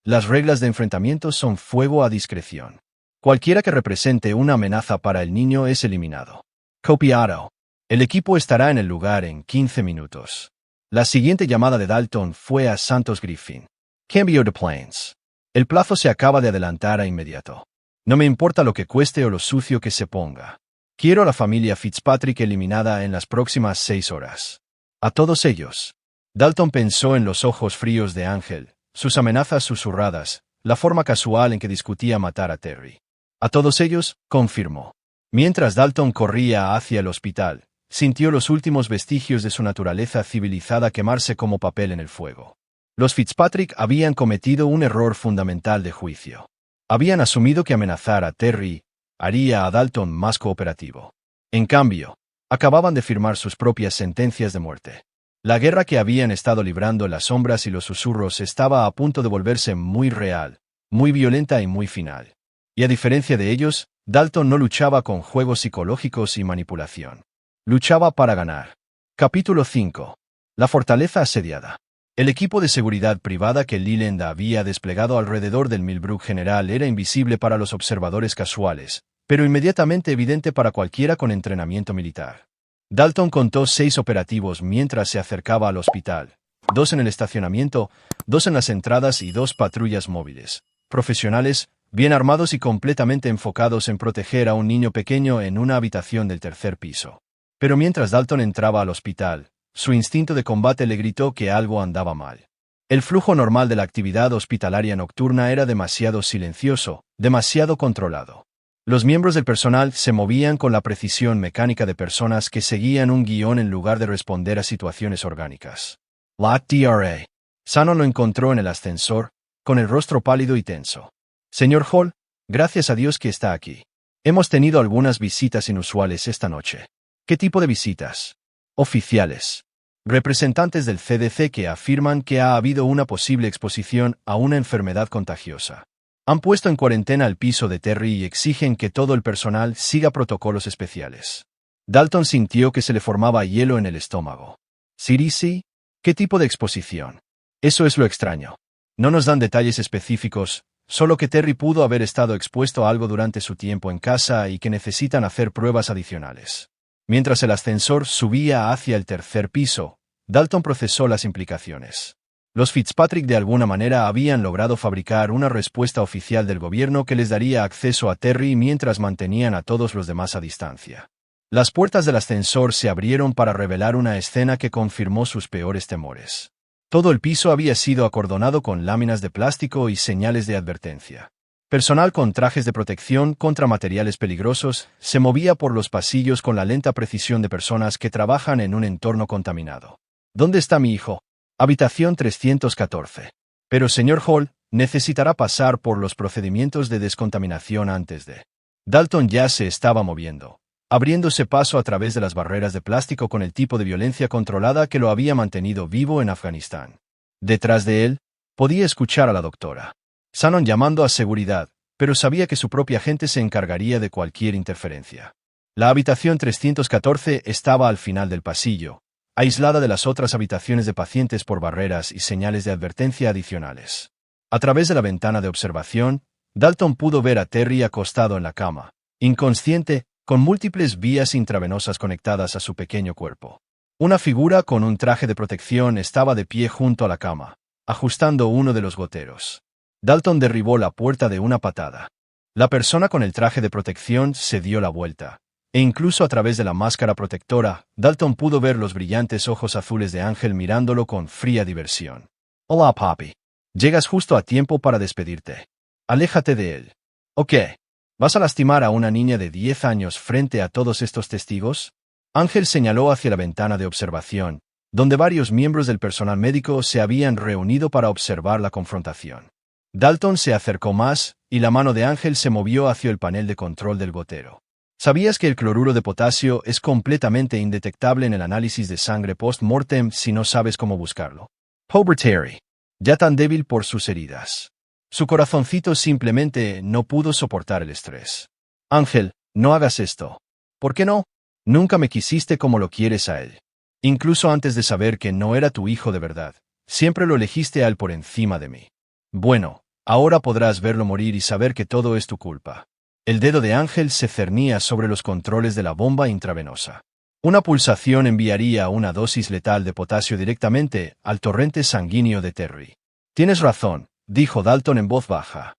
las reglas de enfrentamiento son fuego a discreción. Cualquiera que represente una amenaza para el niño es eliminado». Copiado. El equipo estará en el lugar en 15 minutos. La siguiente llamada de Dalton fue a Santos Griffin. «Cambio de planes. El plazo se acaba de adelantar a inmediato. No me importa lo que cueste o lo sucio que se ponga. Quiero a la familia Fitzpatrick eliminada en las próximas 6 horas. A todos ellos». Dalton pensó en los ojos fríos de Ángel, sus amenazas susurradas, la forma casual en que discutía matar a Terry. «A todos ellos», confirmó. Mientras Dalton corría hacia el hospital, sintió los últimos vestigios de su naturaleza civilizada quemarse como papel en el fuego. Los Fitzpatrick habían cometido un error fundamental de juicio. Habían asumido que amenazar a Terry haría a Dalton más cooperativo. En cambio, acababan de firmar sus propias sentencias de muerte. La guerra que habían estado librando en las sombras y los susurros estaba a punto de volverse muy real, muy violenta y muy final. Y a diferencia de ellos, Dalton no luchaba con juegos psicológicos y manipulación. luchaba para ganar. Capítulo 5. La fortaleza asediada. El equipo de seguridad privada que Leland había desplegado alrededor del Millbrook General era invisible para los observadores casuales, pero inmediatamente evidente para cualquiera con entrenamiento militar. Dalton contó 6 operativos mientras se acercaba al hospital, 2 en el estacionamiento, 2 en las entradas y 2 patrullas móviles, profesionales, bien armados y completamente enfocados en proteger a un niño pequeño en una habitación del 3er piso. Pero mientras Dalton entraba al hospital, su instinto de combate le gritó que algo andaba mal. El flujo normal de la actividad hospitalaria nocturna era demasiado silencioso, demasiado controlado. Los miembros del personal se movían con la precisión mecánica de personas que seguían un guión en lugar de responder a situaciones orgánicas. La DRA. Shannon lo encontró en el ascensor, con el rostro pálido y tenso. Señor Hall, gracias a Dios que está aquí. Hemos tenido algunas visitas inusuales esta noche. ¿Qué tipo de visitas? Oficiales. Representantes del CDC que afirman que ha habido una posible exposición a una enfermedad contagiosa. Han puesto en cuarentena el piso de Terry y exigen que todo el personal siga protocolos especiales. Dalton sintió que se le formaba hielo en el estómago. ¿CDC? ¿Qué tipo de exposición? Eso es lo extraño. No nos dan detalles específicos, solo que Terry pudo haber estado expuesto a algo durante su tiempo en casa y que necesitan hacer pruebas adicionales. Mientras el ascensor subía hacia el 3er piso, Dalton procesó las implicaciones. Los Fitzpatrick de alguna manera habían logrado fabricar una respuesta oficial del gobierno que les daría acceso a Terry mientras mantenían a todos los demás a distancia. Las puertas del ascensor se abrieron para revelar una escena que confirmó sus peores temores. Todo el piso había sido acordonado con láminas de plástico y señales de advertencia. Personal con trajes de protección contra materiales peligrosos se movía por los pasillos con la lenta precisión de personas que trabajan en un entorno contaminado. ¿Dónde está mi hijo? Habitación 314. Pero señor Hall, necesitará pasar por los procedimientos de descontaminación antes de... Dalton ya se estaba moviendo, abriéndose paso a través de las barreras de plástico con el tipo de violencia controlada que lo había mantenido vivo en Afganistán. Detrás de él, podía escuchar a la doctora Shannon llamando a seguridad, pero sabía que su propia gente se encargaría de cualquier interferencia. La habitación 314 estaba al final del pasillo, aislada de las otras habitaciones de pacientes por barreras y señales de advertencia adicionales. A través de la ventana de observación, Dalton pudo ver a Terry acostado en la cama, inconsciente, con múltiples vías intravenosas conectadas a su pequeño cuerpo. Una figura con un traje de protección estaba de pie junto a la cama, ajustando uno de los goteros. Dalton derribó la puerta de una patada. La persona con el traje de protección se dio la vuelta, e incluso a través de la máscara protectora, Dalton pudo ver los brillantes ojos azules de Ángel mirándolo con fría diversión. Hola, papi. Llegas justo a tiempo para despedirte. Aléjate de él. ¿O qué? ¿Vas a lastimar a una niña de 10 años frente a todos estos testigos? Ángel señaló hacia la ventana de observación, donde varios miembros del personal médico se habían reunido para observar la confrontación. Dalton se acercó más, y la mano de Ángel se movió hacia el panel de control del gotero. ¿Sabías que el cloruro de potasio es completamente indetectable en el análisis de sangre post-mortem si no sabes cómo buscarlo? Pobre Terry. Ya tan débil por sus heridas. Su corazoncito simplemente no pudo soportar el estrés. Ángel, no hagas esto. ¿Por qué no? Nunca me quisiste como lo quieres a él. Incluso antes de saber que no era tu hijo de verdad, siempre lo elegiste a él por encima de mí. Bueno, ahora podrás verlo morir y saber que todo es tu culpa. El dedo de Ángel se cernía sobre los controles de la bomba intravenosa. Una pulsación enviaría una dosis letal de potasio directamente al torrente sanguíneo de Terry. Tienes razón, dijo Dalton en voz baja.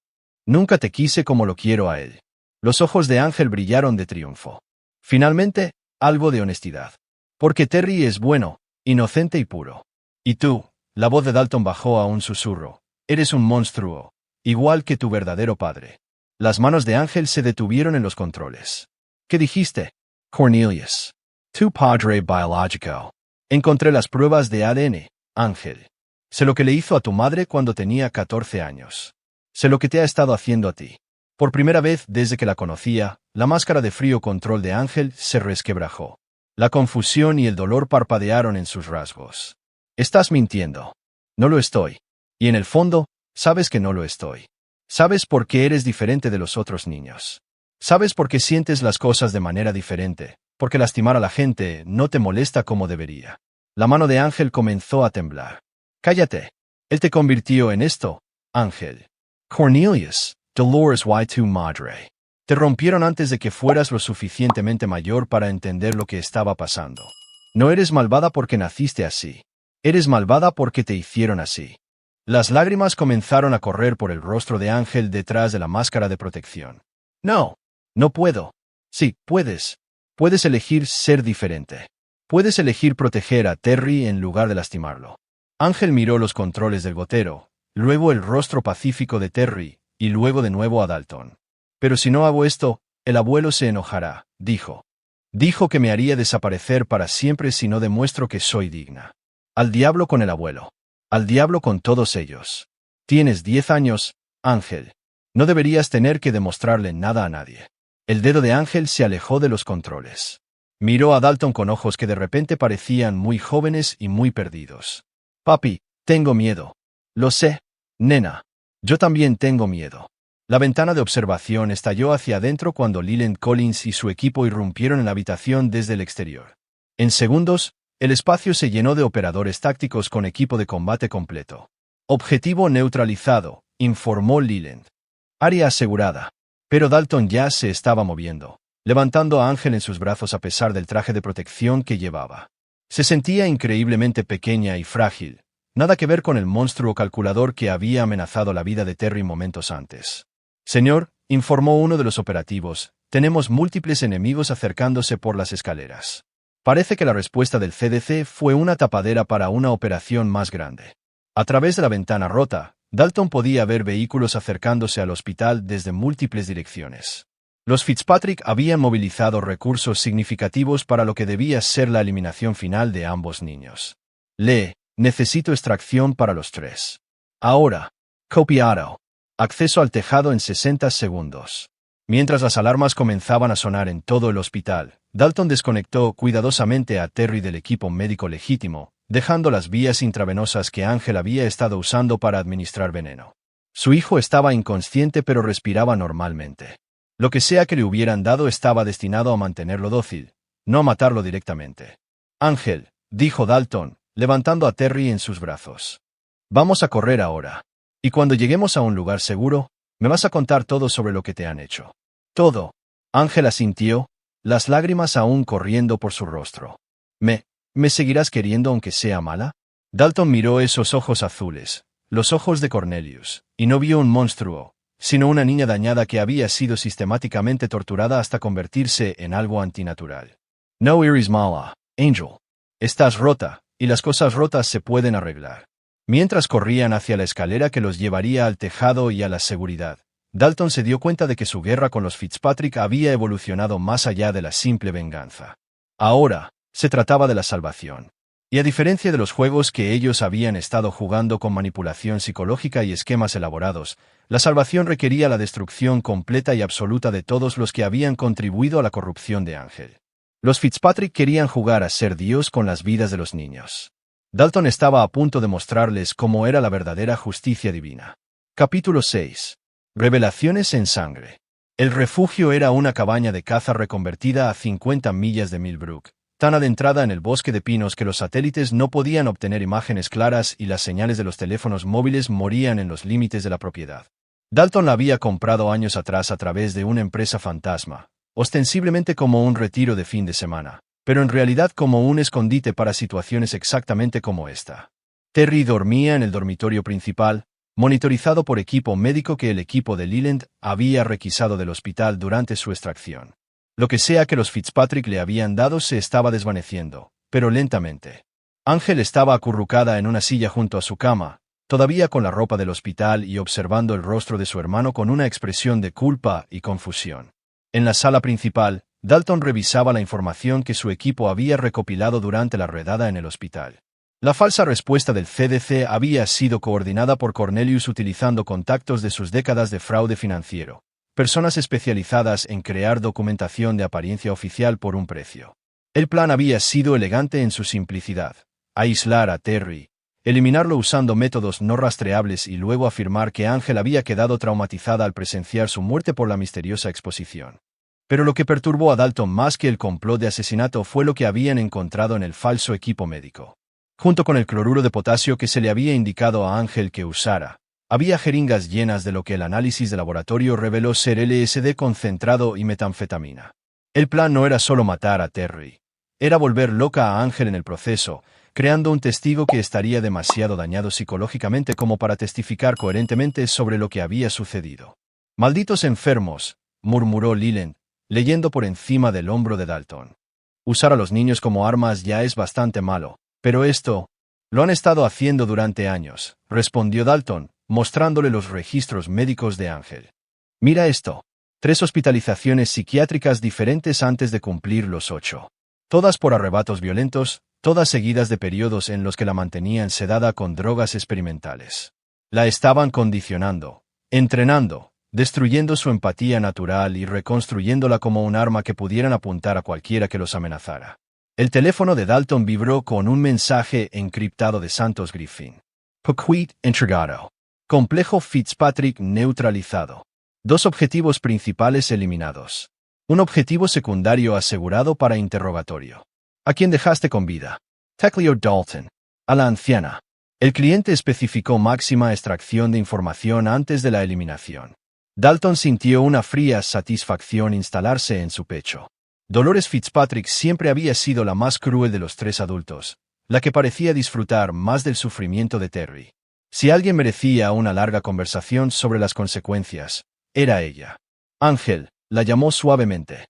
Nunca te quise como lo quiero a él. Los ojos de Ángel brillaron de triunfo. Finalmente, algo de honestidad. Porque Terry es bueno, inocente y puro. Y tú, la voz de Dalton bajó a un susurro. Eres un monstruo, igual que tu verdadero padre. Las manos de Ángel se detuvieron en los controles. ¿Qué dijiste? Cornelius. Tu padre biológico. Encontré las pruebas de ADN, Ángel. Sé lo que le hizo a tu madre cuando tenía 14 años. Sé lo que te ha estado haciendo a ti. Por primera vez desde que la conocía, la máscara de frío control de Ángel se resquebrajó. La confusión y el dolor parpadearon en sus rasgos. Estás mintiendo. No lo estoy. Y en el fondo, sabes que no lo estoy. Sabes por qué eres diferente de los otros niños. Sabes por qué sientes las cosas de manera diferente, porque lastimar a la gente no te molesta como debería. La mano de Ángel comenzó a temblar. Cállate. Él te convirtió en esto, Ángel. Cornelius, Dolores y tu madre. Te rompieron antes de que fueras lo suficientemente mayor para entender lo que estaba pasando. No eres malvada porque naciste así. Eres malvada porque te hicieron así. Las lágrimas comenzaron a correr por el rostro de Ángel detrás de la máscara de protección. No, no puedo. Sí, puedes. Puedes elegir ser diferente. Puedes elegir proteger a Terry en lugar de lastimarlo. Ángel miró los controles del gotero, luego el rostro pacífico de Terry, y luego de nuevo a Dalton. Pero si no hago esto, el abuelo se enojará, dijo. Dijo que me haría desaparecer para siempre si no demuestro que soy digna. Al diablo con el abuelo. Al diablo con todos ellos. Tienes 10 años, Ángel. No deberías tener que demostrarle nada a nadie. El dedo de Ángel se alejó de los controles. Miró a Dalton con ojos que de repente parecían muy jóvenes y muy perdidos. Papi, tengo miedo. Lo sé, nena. Yo también tengo miedo. La ventana de observación estalló hacia adentro cuando Leland Collins y su equipo irrumpieron en la habitación desde el exterior. En segundos, el espacio se llenó de operadores tácticos con equipo de combate completo. Objetivo neutralizado, informó Leland. Área asegurada. Pero Dalton ya se estaba moviendo, levantando a Ángel en sus brazos a pesar del traje de protección que llevaba. Se sentía increíblemente pequeña y frágil, nada que ver con el monstruo calculador que había amenazado la vida de Terry momentos antes. Señor, informó uno de los operativos, tenemos múltiples enemigos acercándose por las escaleras. Parece que la respuesta del CDC fue una tapadera para una operación más grande. A través de la ventana rota, Dalton podía ver vehículos acercándose al hospital desde múltiples direcciones. Los Fitzpatrick habían movilizado recursos significativos para lo que debía ser la eliminación final de ambos niños. Necesito extracción para los 3. Ahora. Copiado. Acceso al tejado en 60 segundos. Mientras las alarmas comenzaban a sonar en todo el hospital, Dalton desconectó cuidadosamente a Terry del equipo médico legítimo, dejando las vías intravenosas que Ángel había estado usando para administrar veneno. Su hijo estaba inconsciente pero respiraba normalmente. Lo que sea que le hubieran dado estaba destinado a mantenerlo dócil, no a matarlo directamente. Ángel, dijo Dalton, levantando a Terry en sus brazos. Vamos a correr ahora. Y cuando lleguemos a un lugar seguro, me vas a contar todo sobre lo que te han hecho. Todo. Ángel asintió, las lágrimas aún corriendo por su rostro. ¿Me seguirás queriendo aunque sea mala? Dalton miró esos ojos azules, los ojos de Cornelius, y no vio un monstruo, sino una niña dañada que había sido sistemáticamente torturada hasta convertirse en algo antinatural. No eres mala, Angel. Estás rota, y las cosas rotas se pueden arreglar. Mientras corrían hacia la escalera que los llevaría al tejado y a la seguridad, Dalton se dio cuenta de que su guerra con los Fitzpatrick había evolucionado más allá de la simple venganza. Ahora, se trataba de la salvación. Y a diferencia de los juegos que ellos habían estado jugando con manipulación psicológica y esquemas elaborados, la salvación requería la destrucción completa y absoluta de todos los que habían contribuido a la corrupción de Ángel. Los Fitzpatrick querían jugar a ser Dios con las vidas de los niños. Dalton estaba a punto de mostrarles cómo era la verdadera justicia divina. Capítulo 6. Revelaciones en sangre. El refugio era una cabaña de caza reconvertida a 50 millas de Millbrook, tan adentrada en el bosque de pinos que los satélites no podían obtener imágenes claras y las señales de los teléfonos móviles morían en los límites de la propiedad. Dalton la había comprado años atrás a través de una empresa fantasma, ostensiblemente como un retiro de fin de semana, pero en realidad como un escondite para situaciones exactamente como esta. Terry dormía en el dormitorio principal, monitorizado por equipo médico que el equipo de Leland había requisado del hospital durante su extracción. Lo que sea que los Fitzpatrick le habían dado se estaba desvaneciendo, pero lentamente. Ángel estaba acurrucada en una silla junto a su cama, todavía con la ropa del hospital y observando el rostro de su hermano con una expresión de culpa y confusión. En la sala principal, Dalton revisaba la información que su equipo había recopilado durante la redada en el hospital. La falsa respuesta del CDC había sido coordinada por Cornelius utilizando contactos de sus décadas de fraude financiero, personas especializadas en crear documentación de apariencia oficial por un precio. El plan había sido elegante en su simplicidad: aislar a Terry, eliminarlo usando métodos no rastreables y luego afirmar que Ángel había quedado traumatizada al presenciar su muerte por la misteriosa exposición. Pero lo que perturbó a Dalton más que el complot de asesinato fue lo que habían encontrado en el falso equipo médico. Junto con el cloruro de potasio que se le había indicado a Ángel que usara, había jeringas llenas de lo que el análisis de laboratorio reveló ser LSD concentrado y metanfetamina. El plan no era solo matar a Terry. Era volver loca a Ángel en el proceso, creando un testigo que estaría demasiado dañado psicológicamente como para testificar coherentemente sobre lo que había sucedido. «Malditos enfermos», murmuró Leland, leyendo por encima del hombro de Dalton. «Usar a los niños como armas ya es bastante malo, pero esto...» «Lo han estado haciendo durante años», respondió Dalton, mostrándole los registros médicos de Ángel. «Mira esto. 3 hospitalizaciones psiquiátricas diferentes antes de cumplir los 8. Todas por arrebatos violentos, todas seguidas de periodos en los que la mantenían sedada con drogas experimentales. La estaban condicionando, entrenando, destruyendo su empatía natural y reconstruyéndola como un arma que pudieran apuntar a cualquiera que los amenazara». El teléfono de Dalton vibró con un mensaje encriptado de Santos Griffin. Paquet entregado. Complejo Fitzpatrick neutralizado. 2 objetivos principales eliminados. Un objetivo secundario asegurado para interrogatorio. ¿A quién dejaste con vida? Tecleo Dalton. A la anciana. El cliente especificó máxima extracción de información antes de la eliminación. Dalton sintió una fría satisfacción instalarse en su pecho. Dolores Fitzpatrick siempre había sido la más cruel de los 3 adultos, la que parecía disfrutar más del sufrimiento de Terry. Si alguien merecía una larga conversación sobre las consecuencias, era ella. Ángel, la llamó suavemente.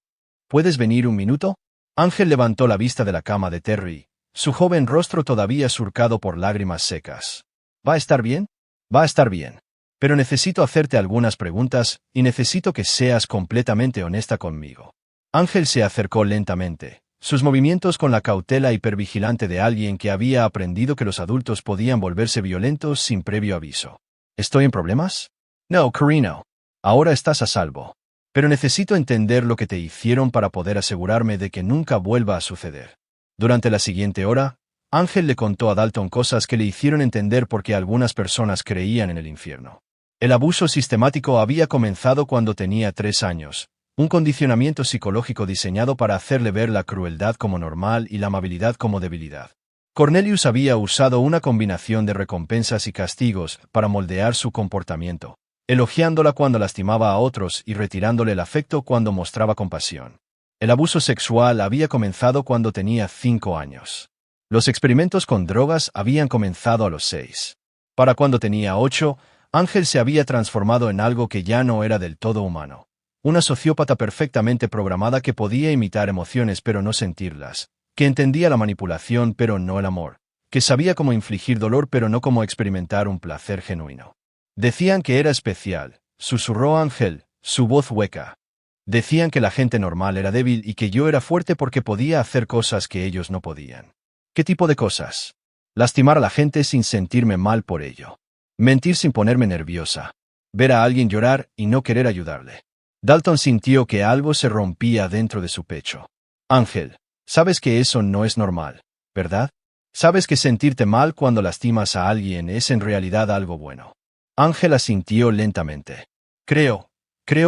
¿Puedes venir un minuto? Ángel levantó la vista de la cama de Terry, su joven rostro todavía surcado por lágrimas secas. ¿Va a estar bien? Va a estar bien. Pero necesito hacerte algunas preguntas y necesito que seas completamente honesta conmigo. Ángel se acercó lentamente, sus movimientos con la cautela hipervigilante de alguien que había aprendido que los adultos podían volverse violentos sin previo aviso. ¿Estoy en problemas? No, Carino. Ahora estás a salvo. Pero necesito entender lo que te hicieron para poder asegurarme de que nunca vuelva a suceder. Durante la siguiente hora, Ángel le contó a Dalton cosas que le hicieron entender por qué algunas personas creían en el infierno. El abuso sistemático había comenzado cuando tenía 3 años. Un condicionamiento psicológico diseñado para hacerle ver la crueldad como normal y la amabilidad como debilidad. Cornelius había usado una combinación de recompensas y castigos para moldear su comportamiento, elogiándola cuando lastimaba a otros y retirándole el afecto cuando mostraba compasión. El abuso sexual había comenzado cuando tenía 5 años. Los experimentos con drogas habían comenzado a los 6. Para cuando tenía 8, Ángel se había transformado en algo que ya no era del todo humano. Una sociópata perfectamente programada que podía imitar emociones pero no sentirlas, que entendía la manipulación pero no el amor, que sabía cómo infligir dolor pero no cómo experimentar un placer genuino. Decían que era especial, susurró Ángel, su voz hueca. Decían que la gente normal era débil y que yo era fuerte porque podía hacer cosas que ellos no podían. ¿Qué tipo de cosas? Lastimar a la gente sin sentirme mal por ello. Mentir sin ponerme nerviosa. Ver a alguien llorar y no querer ayudarle. Dalton sintió que algo se rompía dentro de su pecho. Ángel, sabes que eso no es normal, ¿verdad? Sabes que sentirte mal cuando lastimas a alguien es en realidad algo bueno. Ángel asintió lentamente. Creo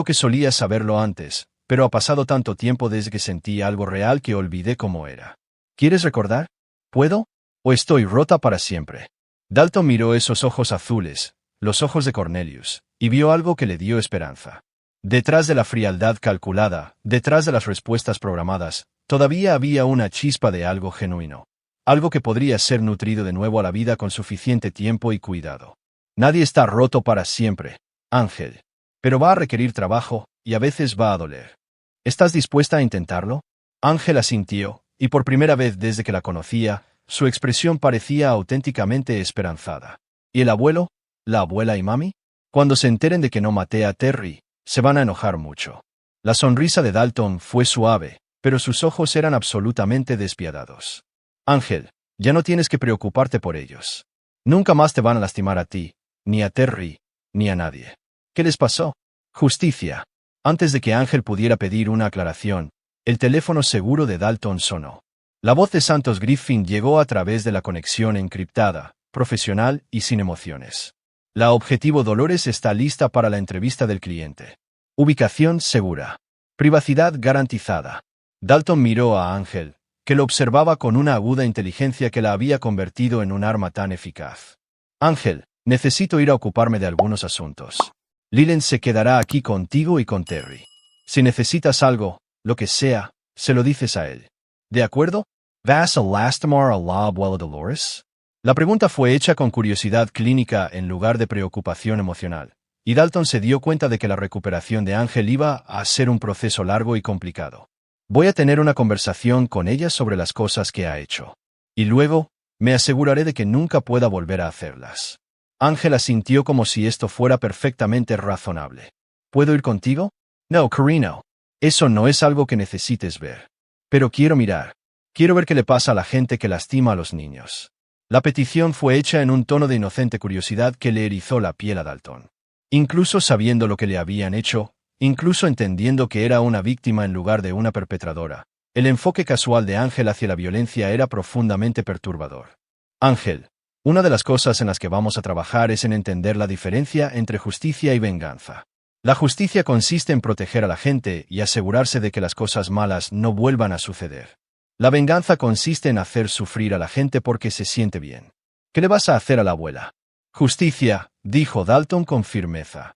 que solía saberlo antes, pero ha pasado tanto tiempo desde que sentí algo real que olvidé cómo era. ¿Quieres recordar? ¿Puedo? ¿O estoy rota para siempre? Dalton miró esos ojos azules, los ojos de Cornelius, y vio algo que le dio esperanza. Detrás de la frialdad calculada, detrás de las respuestas programadas, todavía había una chispa de algo genuino. Algo que podría ser nutrido de nuevo a la vida con suficiente tiempo y cuidado. Nadie está roto para siempre, Ángel. Pero va a requerir trabajo, y a veces va a doler. ¿Estás dispuesta a intentarlo? Ángel asintió, y por primera vez desde que la conocía, su expresión parecía auténticamente esperanzada. ¿Y el abuelo? ¿La abuela y mami? Cuando se enteren de que no maté a Terry, se van a enojar mucho. La sonrisa de Dalton fue suave, pero sus ojos eran absolutamente despiadados. Ángel, ya no tienes que preocuparte por ellos. Nunca más te van a lastimar a ti, ni a Terry, ni a nadie. ¿Qué les pasó? Justicia. Antes de que Ángel pudiera pedir una aclaración, el teléfono seguro de Dalton sonó. La voz de Santos Griffin llegó a través de la conexión encriptada, profesional y sin emociones. La Objetivo Dolores está lista para la entrevista del cliente. Ubicación segura. Privacidad garantizada. Dalton miró a Ángel, que lo observaba con una aguda inteligencia que la había convertido en un arma tan eficaz. Ángel, necesito ir a ocuparme de algunos asuntos. Leland se quedará aquí contigo y con Terry. Si necesitas algo, lo que sea, se lo dices a él. ¿De acuerdo? ¿Vas a lastimar a la abuela Dolores? La pregunta fue hecha con curiosidad clínica en lugar de preocupación emocional, y Dalton se dio cuenta de que la recuperación de Ángel iba a ser un proceso largo y complicado. Voy a tener una conversación con ella sobre las cosas que ha hecho. Y luego, me aseguraré de que nunca pueda volver a hacerlas. Ángel asintió como si esto fuera perfectamente razonable. ¿Puedo ir contigo? No, Carino. Eso no es algo que necesites ver. Pero quiero mirar. Quiero ver qué le pasa a la gente que lastima a los niños. La petición fue hecha en un tono de inocente curiosidad que le erizó la piel a Dalton. Incluso sabiendo lo que le habían hecho, incluso entendiendo que era una víctima en lugar de una perpetradora, el enfoque casual de Ángel hacia la violencia era profundamente perturbador. Ángel, una de las cosas en las que vamos a trabajar es en entender la diferencia entre justicia y venganza. La justicia consiste en proteger a la gente y asegurarse de que las cosas malas no vuelvan a suceder. La venganza consiste en hacer sufrir a la gente porque se siente bien. ¿Qué le vas a hacer a la abuela? Justicia, dijo Dalton con firmeza.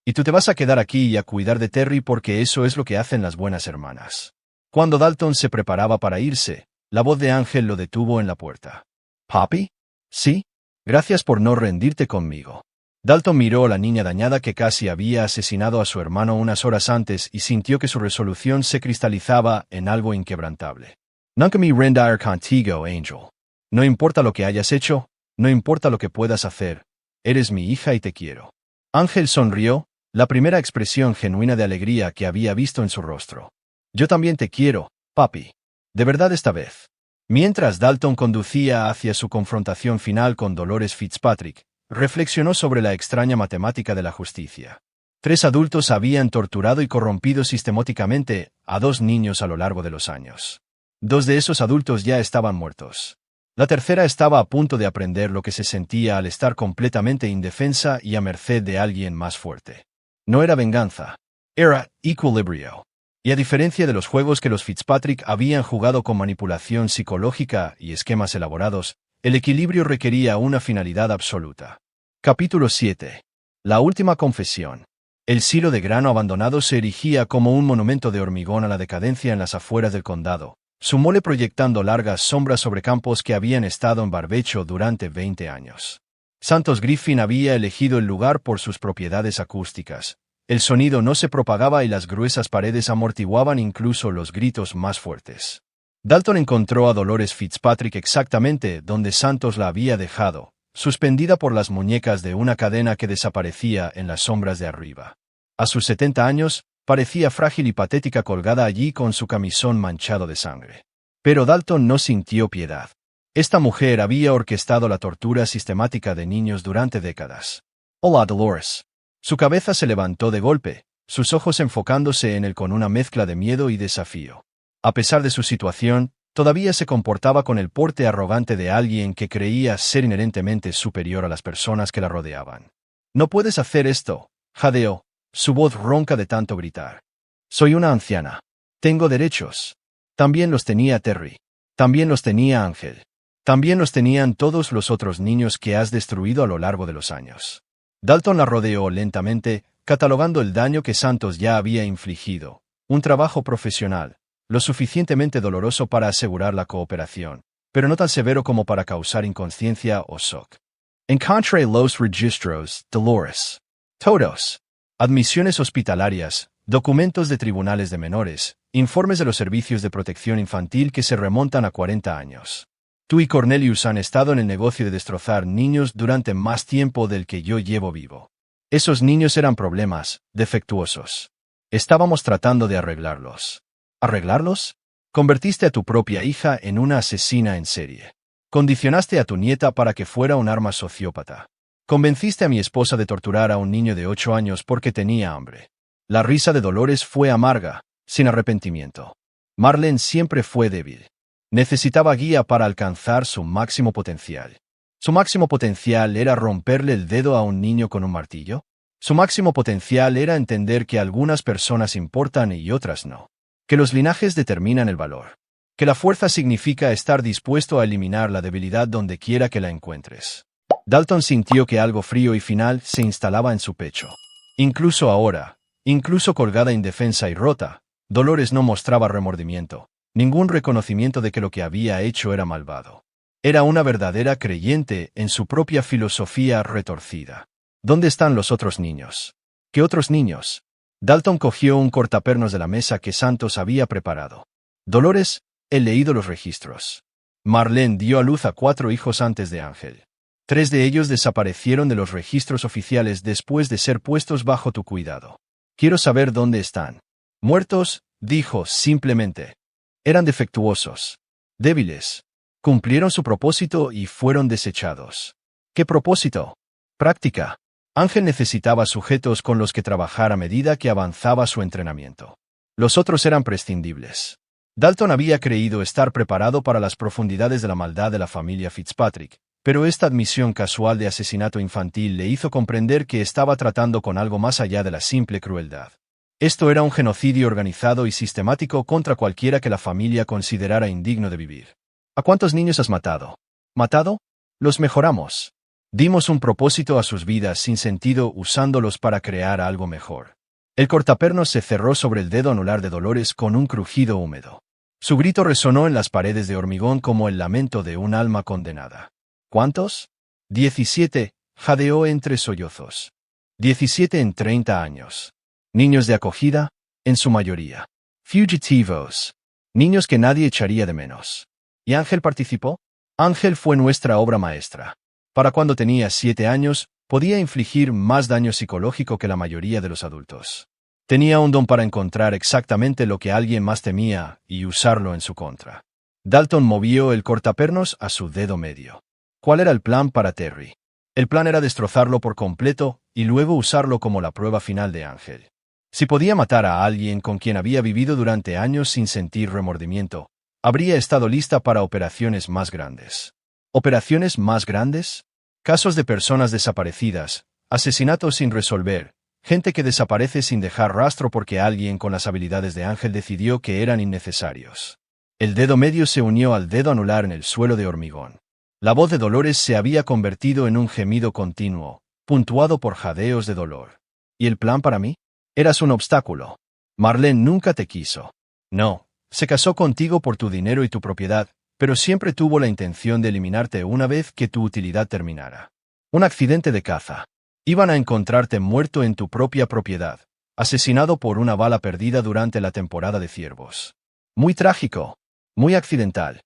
Y tú te vas a quedar aquí y a cuidar de Terry porque eso es lo que hacen las buenas hermanas. Cuando Dalton se preparaba para irse, la voz de Ángel lo detuvo en la puerta. ¿Papi? Sí. Gracias por no rendirte conmigo. Dalton miró a la niña dañada que casi había asesinado a su hermano unas horas antes y sintió que su resolución se cristalizaba en algo inquebrantable. Nunca me rendiré contigo, Angel. No importa lo que hayas hecho, no importa lo que puedas hacer, eres mi hija y te quiero. Ángel sonrió, la primera expresión genuina de alegría que había visto en su rostro. Yo también te quiero, papi. De verdad esta vez. Mientras Dalton conducía hacia su confrontación final con Dolores Fitzpatrick, reflexionó sobre la extraña matemática de la justicia. 3 adultos habían torturado y corrompido sistemáticamente a 2 niños a lo largo de los años. 2 de esos adultos ya estaban muertos. La tercera estaba a punto de aprender lo que se sentía al estar completamente indefensa y a merced de alguien más fuerte. No era venganza. Era equilibrio. Y a diferencia de los juegos que los Fitzpatrick habían jugado con manipulación psicológica y esquemas elaborados, el equilibrio requería una finalidad absoluta. Capítulo 7. La última confesión. El silo de grano abandonado se erigía como un monumento de hormigón a la decadencia en las afueras del condado, su mole proyectando largas sombras sobre campos que habían estado en barbecho durante 20 años. Santos Griffin había elegido el lugar por sus propiedades acústicas. El sonido no se propagaba y las gruesas paredes amortiguaban incluso los gritos más fuertes. Dalton encontró a Dolores Fitzpatrick exactamente donde Santos la había dejado, suspendida por las muñecas de una cadena que desaparecía en las sombras de arriba. A sus 70 años, parecía frágil y patética colgada allí con su camisón manchado de sangre. Pero Dalton no sintió piedad. Esta mujer había orquestado la tortura sistemática de niños durante décadas. Hola, Dolores. Su cabeza se levantó de golpe, sus ojos enfocándose en él con una mezcla de miedo y desafío. A pesar de su situación, todavía se comportaba con el porte arrogante de alguien que creía ser inherentemente superior a las personas que la rodeaban. No puedes hacer esto, jadeó, su voz ronca de tanto gritar. Soy una anciana. Tengo derechos. También los tenía Terry. También los tenía Ángel. También los tenían todos los otros niños que has destruido a lo largo de los años. Dalton la rodeó lentamente, catalogando el daño que Santos ya había infligido. Un trabajo profesional, lo suficientemente doloroso para asegurar la cooperación, pero no tan severo como para causar inconsciencia o shock. Encontré los registros, Dolores. Todos. Admisiones hospitalarias, documentos de tribunales de menores, informes de los servicios de protección infantil que se remontan a 40 años. Tú y Cornelius han estado en el negocio de destrozar niños durante más tiempo del que yo llevo vivo. Esos niños eran problemas, defectuosos. Estábamos tratando de arreglarlos. ¿Arreglarlos? Convertiste a tu propia hija en una asesina en serie. Condicionaste a tu nieta para que fuera un arma sociópata. Convenciste a mi esposa de torturar a un niño de 8 años porque tenía hambre. La risa de Dolores fue amarga, sin arrepentimiento. Marlene siempre fue débil. Necesitaba guía para alcanzar su máximo potencial. ¿Su máximo potencial era romperle el dedo a un niño con un martillo? Su máximo potencial era entender que algunas personas importan y otras no. Que los linajes determinan el valor. Que la fuerza significa estar dispuesto a eliminar la debilidad donde quiera que la encuentres. Dalton sintió que algo frío y final se instalaba en su pecho. Incluso ahora, incluso colgada indefensa y rota, Dolores no mostraba remordimiento, ningún reconocimiento de que lo que había hecho era malvado. Era una verdadera creyente en su propia filosofía retorcida. ¿Dónde están los otros niños? ¿Qué otros niños? Dalton cogió un cortapernos de la mesa que Santos había preparado. Dolores, he leído los registros. Marlene dio a luz a 4 hijos antes de Ángel. 3 de ellos desaparecieron de los registros oficiales después de ser puestos bajo tu cuidado. Quiero saber dónde están. Muertos, dijo simplemente. Eran defectuosos. Débiles. Cumplieron su propósito y fueron desechados. ¿Qué propósito? Práctica. Ángel necesitaba sujetos con los que trabajar a medida que avanzaba su entrenamiento. Los otros eran prescindibles. Dalton había creído estar preparado para las profundidades de la maldad de la familia Fitzpatrick, pero esta admisión casual de asesinato infantil le hizo comprender que estaba tratando con algo más allá de la simple crueldad. Esto era un genocidio organizado y sistemático contra cualquiera que la familia considerara indigno de vivir. ¿A cuántos niños has matado? ¿Matado? Los mejoramos. Dimos un propósito a sus vidas sin sentido usándolos para crear algo mejor. El cortapernos se cerró sobre el dedo anular de Dolores con un crujido húmedo. Su grito resonó en las paredes de hormigón como el lamento de un alma condenada. ¿Cuántos? 17, jadeó entre sollozos. 17 en 30 años. Niños de acogida, en su mayoría. Fugitivos. Niños que nadie echaría de menos. ¿Y Ángel participó? Ángel fue nuestra obra maestra. Para cuando tenía 7 años, podía infligir más daño psicológico que la mayoría de los adultos. Tenía un don para encontrar exactamente lo que alguien más temía y usarlo en su contra. Dalton movió el cortapernos a su dedo medio. ¿Cuál era el plan para Terry? El plan era destrozarlo por completo y luego usarlo como la prueba final de Ángel. Si podía matar a alguien con quien había vivido durante años sin sentir remordimiento, habría estado lista para operaciones más grandes. ¿Operaciones más grandes? Casos de personas desaparecidas, asesinatos sin resolver, gente que desaparece sin dejar rastro porque alguien con las habilidades de Ángel decidió que eran innecesarios. El dedo medio se unió al dedo anular en el suelo de hormigón. La voz de Dolores se había convertido en un gemido continuo, puntuado por jadeos de dolor. ¿Y el plan para mí? Eras un obstáculo. Marlene nunca te quiso. No, se casó contigo por tu dinero y tu propiedad, pero siempre tuvo la intención de eliminarte una vez que tu utilidad terminara. Un accidente de caza. Iban a encontrarte muerto en tu propia propiedad, asesinado por una bala perdida durante la temporada de ciervos. Muy trágico, muy accidental.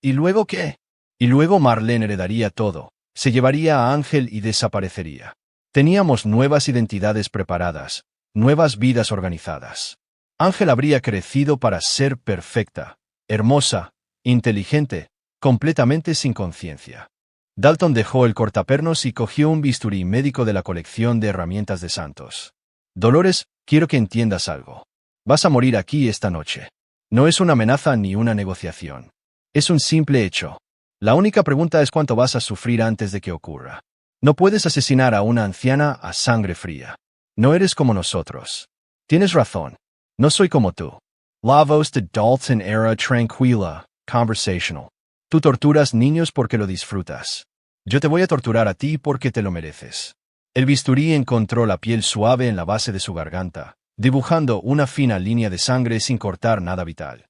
¿Y luego qué? Y luego Marlene heredaría todo, se llevaría a Ángel y desaparecería. Teníamos nuevas identidades preparadas, nuevas vidas organizadas. Ángel habría crecido para ser perfecta, hermosa, inteligente, completamente sin conciencia. Dalton dejó el cortapernos y cogió un bisturí médico de la colección de herramientas de Santos. Dolores, quiero que entiendas algo. Vas a morir aquí esta noche. No es una amenaza ni una negociación. Es un simple hecho. La única pregunta es cuánto vas a sufrir antes de que ocurra. No puedes asesinar a una anciana a sangre fría. No eres como nosotros. Tienes razón. No soy como tú. La voz de Dalton era tranquila, conversational. Tú torturas niños porque lo disfrutas. Yo te voy a torturar a ti porque te lo mereces. El bisturí encontró la piel suave en la base de su garganta, dibujando una fina línea de sangre sin cortar nada vital.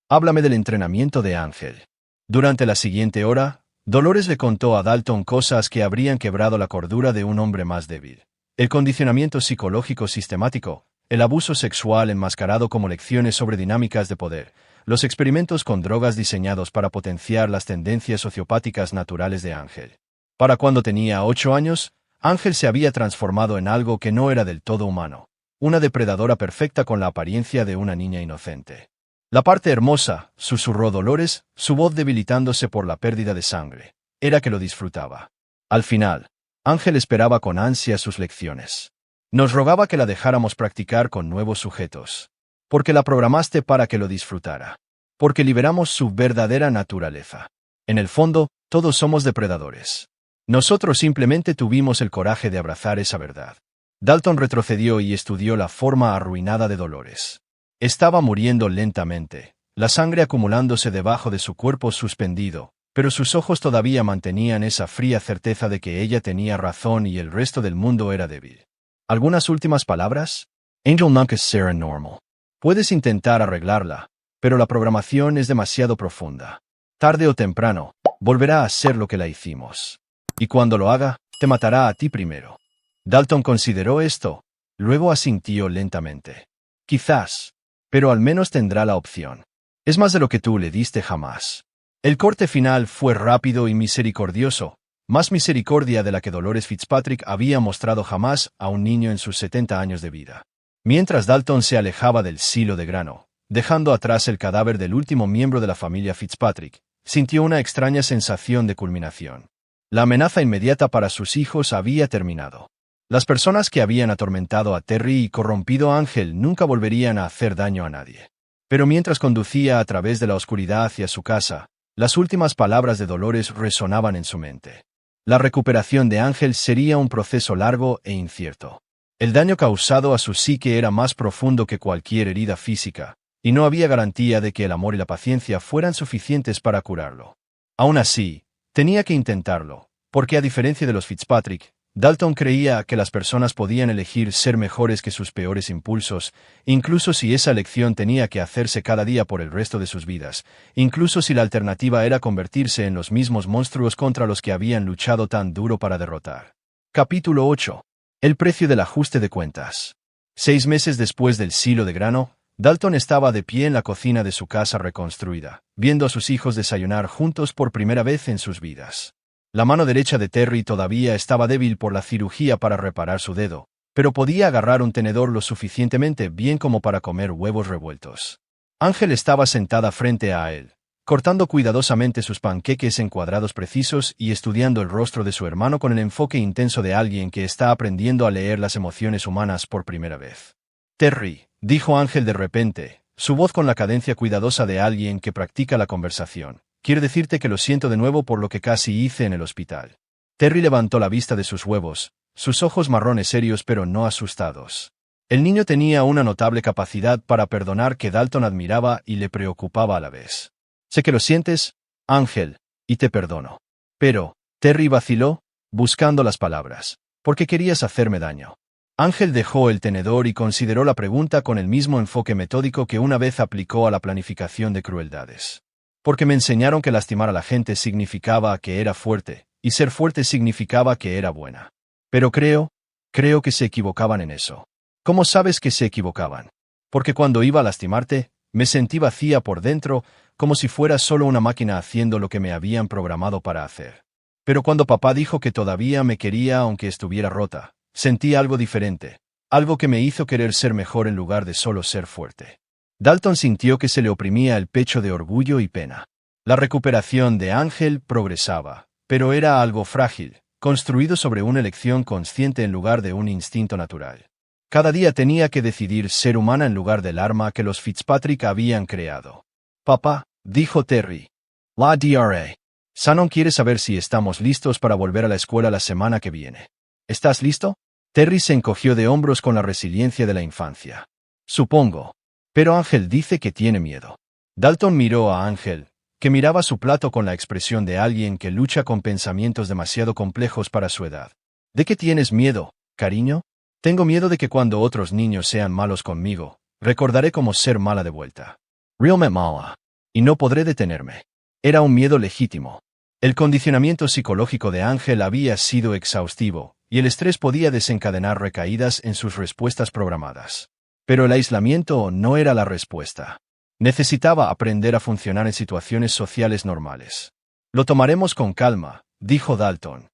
Háblame del entrenamiento de Ángel. Durante la siguiente hora, Dolores le contó a Dalton cosas que habrían quebrado la cordura de un hombre más débil. El condicionamiento psicológico sistemático, el abuso sexual enmascarado como lecciones sobre dinámicas de poder, los experimentos con drogas diseñados para potenciar las tendencias sociopáticas naturales de Ángel. Para cuando tenía 8 años, Ángel se había transformado en algo que no era del todo humano, una depredadora perfecta con la apariencia de una niña inocente. La parte hermosa, susurró Dolores, su voz debilitándose por la pérdida de sangre, era que lo disfrutaba. Al final, Ángel esperaba con ansia sus lecciones. Nos rogaba que la dejáramos practicar con nuevos sujetos. Porque la programaste para que lo disfrutara. Porque liberamos su verdadera naturaleza. En el fondo, todos somos depredadores. Nosotros simplemente tuvimos el coraje de abrazar esa verdad. Dalton retrocedió y estudió la forma arruinada de Dolores. Estaba muriendo lentamente, la sangre acumulándose debajo de su cuerpo suspendido, pero sus ojos todavía mantenían esa fría certeza de que ella tenía razón y el resto del mundo era débil. ¿Algunas últimas palabras? Angel nunca será normal. Puedes intentar arreglarla, pero la programación es demasiado profunda. Tarde o temprano, volverá a hacer lo que la hicimos. Y cuando lo haga, te matará a ti primero. Dalton consideró esto, luego asintió lentamente. Quizás, pero al menos tendrá la opción. Es más de lo que tú le diste jamás. El corte final fue rápido y misericordioso, más misericordia de la que Dolores Fitzpatrick había mostrado jamás a un niño en sus 70 años de vida. Mientras Dalton se alejaba del silo de grano, dejando atrás el cadáver del último miembro de la familia Fitzpatrick, sintió una extraña sensación de culminación. La amenaza inmediata para sus hijos había terminado. Las personas que habían atormentado a Terry y corrompido a Ángel nunca volverían a hacer daño a nadie. Pero mientras conducía a través de la oscuridad hacia su casa, las últimas palabras de Dolores resonaban en su mente. La recuperación de Ángel sería un proceso largo e incierto. El daño causado a su psique era más profundo que cualquier herida física, y no había garantía de que el amor y la paciencia fueran suficientes para curarlo. Aún así, tenía que intentarlo, porque a diferencia de los Fitzpatrick, Dalton creía que las personas podían elegir ser mejores que sus peores impulsos, incluso si esa elección tenía que hacerse cada día por el resto de sus vidas, incluso si la alternativa era convertirse en los mismos monstruos contra los que habían luchado tan duro para derrotar. Capítulo 8. El precio del ajuste de cuentas. 6 meses después del silo de grano, Dalton estaba de pie en la cocina de su casa reconstruida, viendo a sus hijos desayunar juntos por primera vez en sus vidas. La mano derecha de Terry todavía estaba débil por la cirugía para reparar su dedo, pero podía agarrar un tenedor lo suficientemente bien como para comer huevos revueltos. Ángel estaba sentada frente a él, cortando cuidadosamente sus panqueques en cuadrados precisos y estudiando el rostro de su hermano con el enfoque intenso de alguien que está aprendiendo a leer las emociones humanas por primera vez. Terry, dijo Ángel de repente, su voz con la cadencia cuidadosa de alguien que practica la conversación. Quiero decirte que lo siento de nuevo por lo que casi hice en el hospital. Terry levantó la vista de sus huevos, sus ojos marrones serios pero no asustados. El niño tenía una notable capacidad para perdonar que Dalton admiraba y le preocupaba a la vez. Sé que lo sientes, Ángel, y te perdono. Pero, Terry vaciló, buscando las palabras, porque querías hacerme daño. Ángel dejó el tenedor y consideró la pregunta con el mismo enfoque metódico que una vez aplicó a la planificación de crueldades. Porque me enseñaron que lastimar a la gente significaba que era fuerte, y ser fuerte significaba que era buena. Pero creo que se equivocaban en eso. ¿Cómo sabes que se equivocaban? Porque cuando iba a lastimarte, me sentí vacía por dentro, como si fuera solo una máquina haciendo lo que me habían programado para hacer. Pero cuando papá dijo que todavía me quería aunque estuviera rota, sentí algo diferente, algo que me hizo querer ser mejor en lugar de solo ser fuerte. Dalton sintió que se le oprimía el pecho de orgullo y pena. La recuperación de Ángel progresaba, pero era algo frágil, construido sobre una elección consciente en lugar de un instinto natural. Cada día tenía que decidir ser humana en lugar del arma que los Fitzpatrick habían creado. Papá, dijo Terry. La Dra. Shannon quiere saber si estamos listos para volver a la escuela la semana que viene. ¿Estás listo? Terry se encogió de hombros con la resiliencia de la infancia. Supongo. Pero Ángel dice que tiene miedo. Dalton miró a Ángel, que miraba su plato con la expresión de alguien que lucha con pensamientos demasiado complejos para su edad. ¿De qué tienes miedo, cariño? Tengo miedo de que cuando otros niños sean malos conmigo, recordaré cómo ser mala de vuelta. Realmente mala. Y no podré detenerme. Era un miedo legítimo. El condicionamiento psicológico de Ángel había sido exhaustivo, y el estrés podía desencadenar recaídas en sus respuestas programadas. Pero el aislamiento no era la respuesta. Necesitaba aprender a funcionar en situaciones sociales normales. Lo tomaremos con calma, dijo Dalton.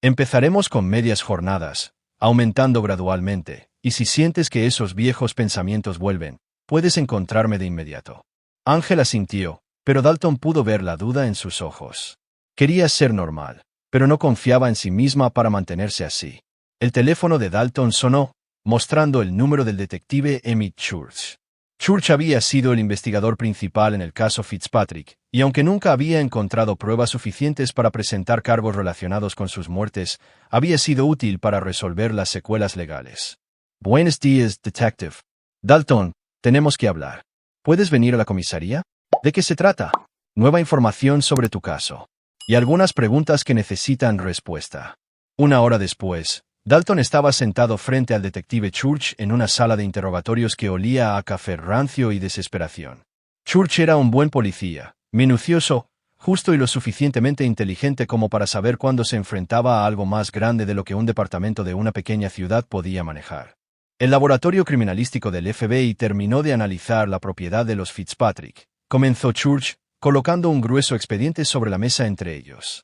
Empezaremos con medias jornadas, aumentando gradualmente, y si sientes que esos viejos pensamientos vuelven, puedes encontrarme de inmediato. Ángel asintió, pero Dalton pudo ver la duda en sus ojos. Quería ser normal, pero no confiaba en sí misma para mantenerse así. El teléfono de Dalton sonó, mostrando el número del detective Emmett Church. Church había sido el investigador principal en el caso Fitzpatrick, y aunque nunca había encontrado pruebas suficientes para presentar cargos relacionados con sus muertes, había sido útil para resolver las secuelas legales. Buenos días, detective. Dalton, tenemos que hablar. ¿Puedes venir a la comisaría? ¿De qué se trata? Nueva información sobre tu caso. Y algunas preguntas que necesitan respuesta. Una hora después, Dalton estaba sentado frente al detective Church en una sala de interrogatorios que olía a café rancio y desesperación. Church era un buen policía, minucioso, justo y lo suficientemente inteligente como para saber cuándo se enfrentaba a algo más grande de lo que un departamento de una pequeña ciudad podía manejar. El laboratorio criminalístico del FBI terminó de analizar la propiedad de los Fitzpatrick. Comenzó Church, colocando un grueso expediente sobre la mesa entre ellos.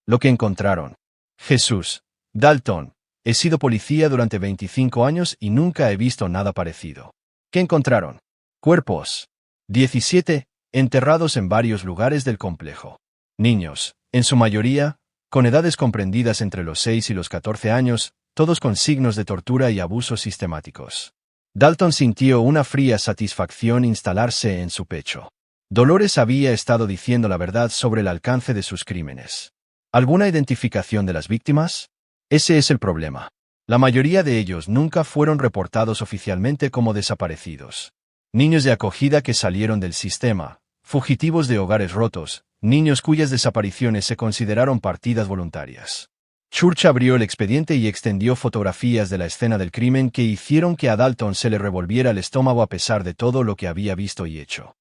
Lo que encontraron. Jesús. Dalton. He sido policía durante 25 años y nunca he visto nada parecido. ¿Qué encontraron? Cuerpos. 17, enterrados en varios lugares del complejo. Niños, en su mayoría, con edades comprendidas entre los 6 y los 14 años, todos con signos de tortura y abusos sistemáticos. Dalton sintió una fría satisfacción instalarse en su pecho. Dolores había estado diciendo la verdad sobre el alcance de sus crímenes. ¿Alguna identificación de las víctimas? Ese es el problema. La mayoría de ellos nunca fueron reportados oficialmente como desaparecidos. Niños de acogida que salieron del sistema, fugitivos de hogares rotos, niños cuyas desapariciones se consideraron partidas voluntarias. Church abrió el expediente y extendió fotografías de la escena del crimen que hicieron que a Dalton se le revolviera el estómago a pesar de todo lo que había visto y hecho.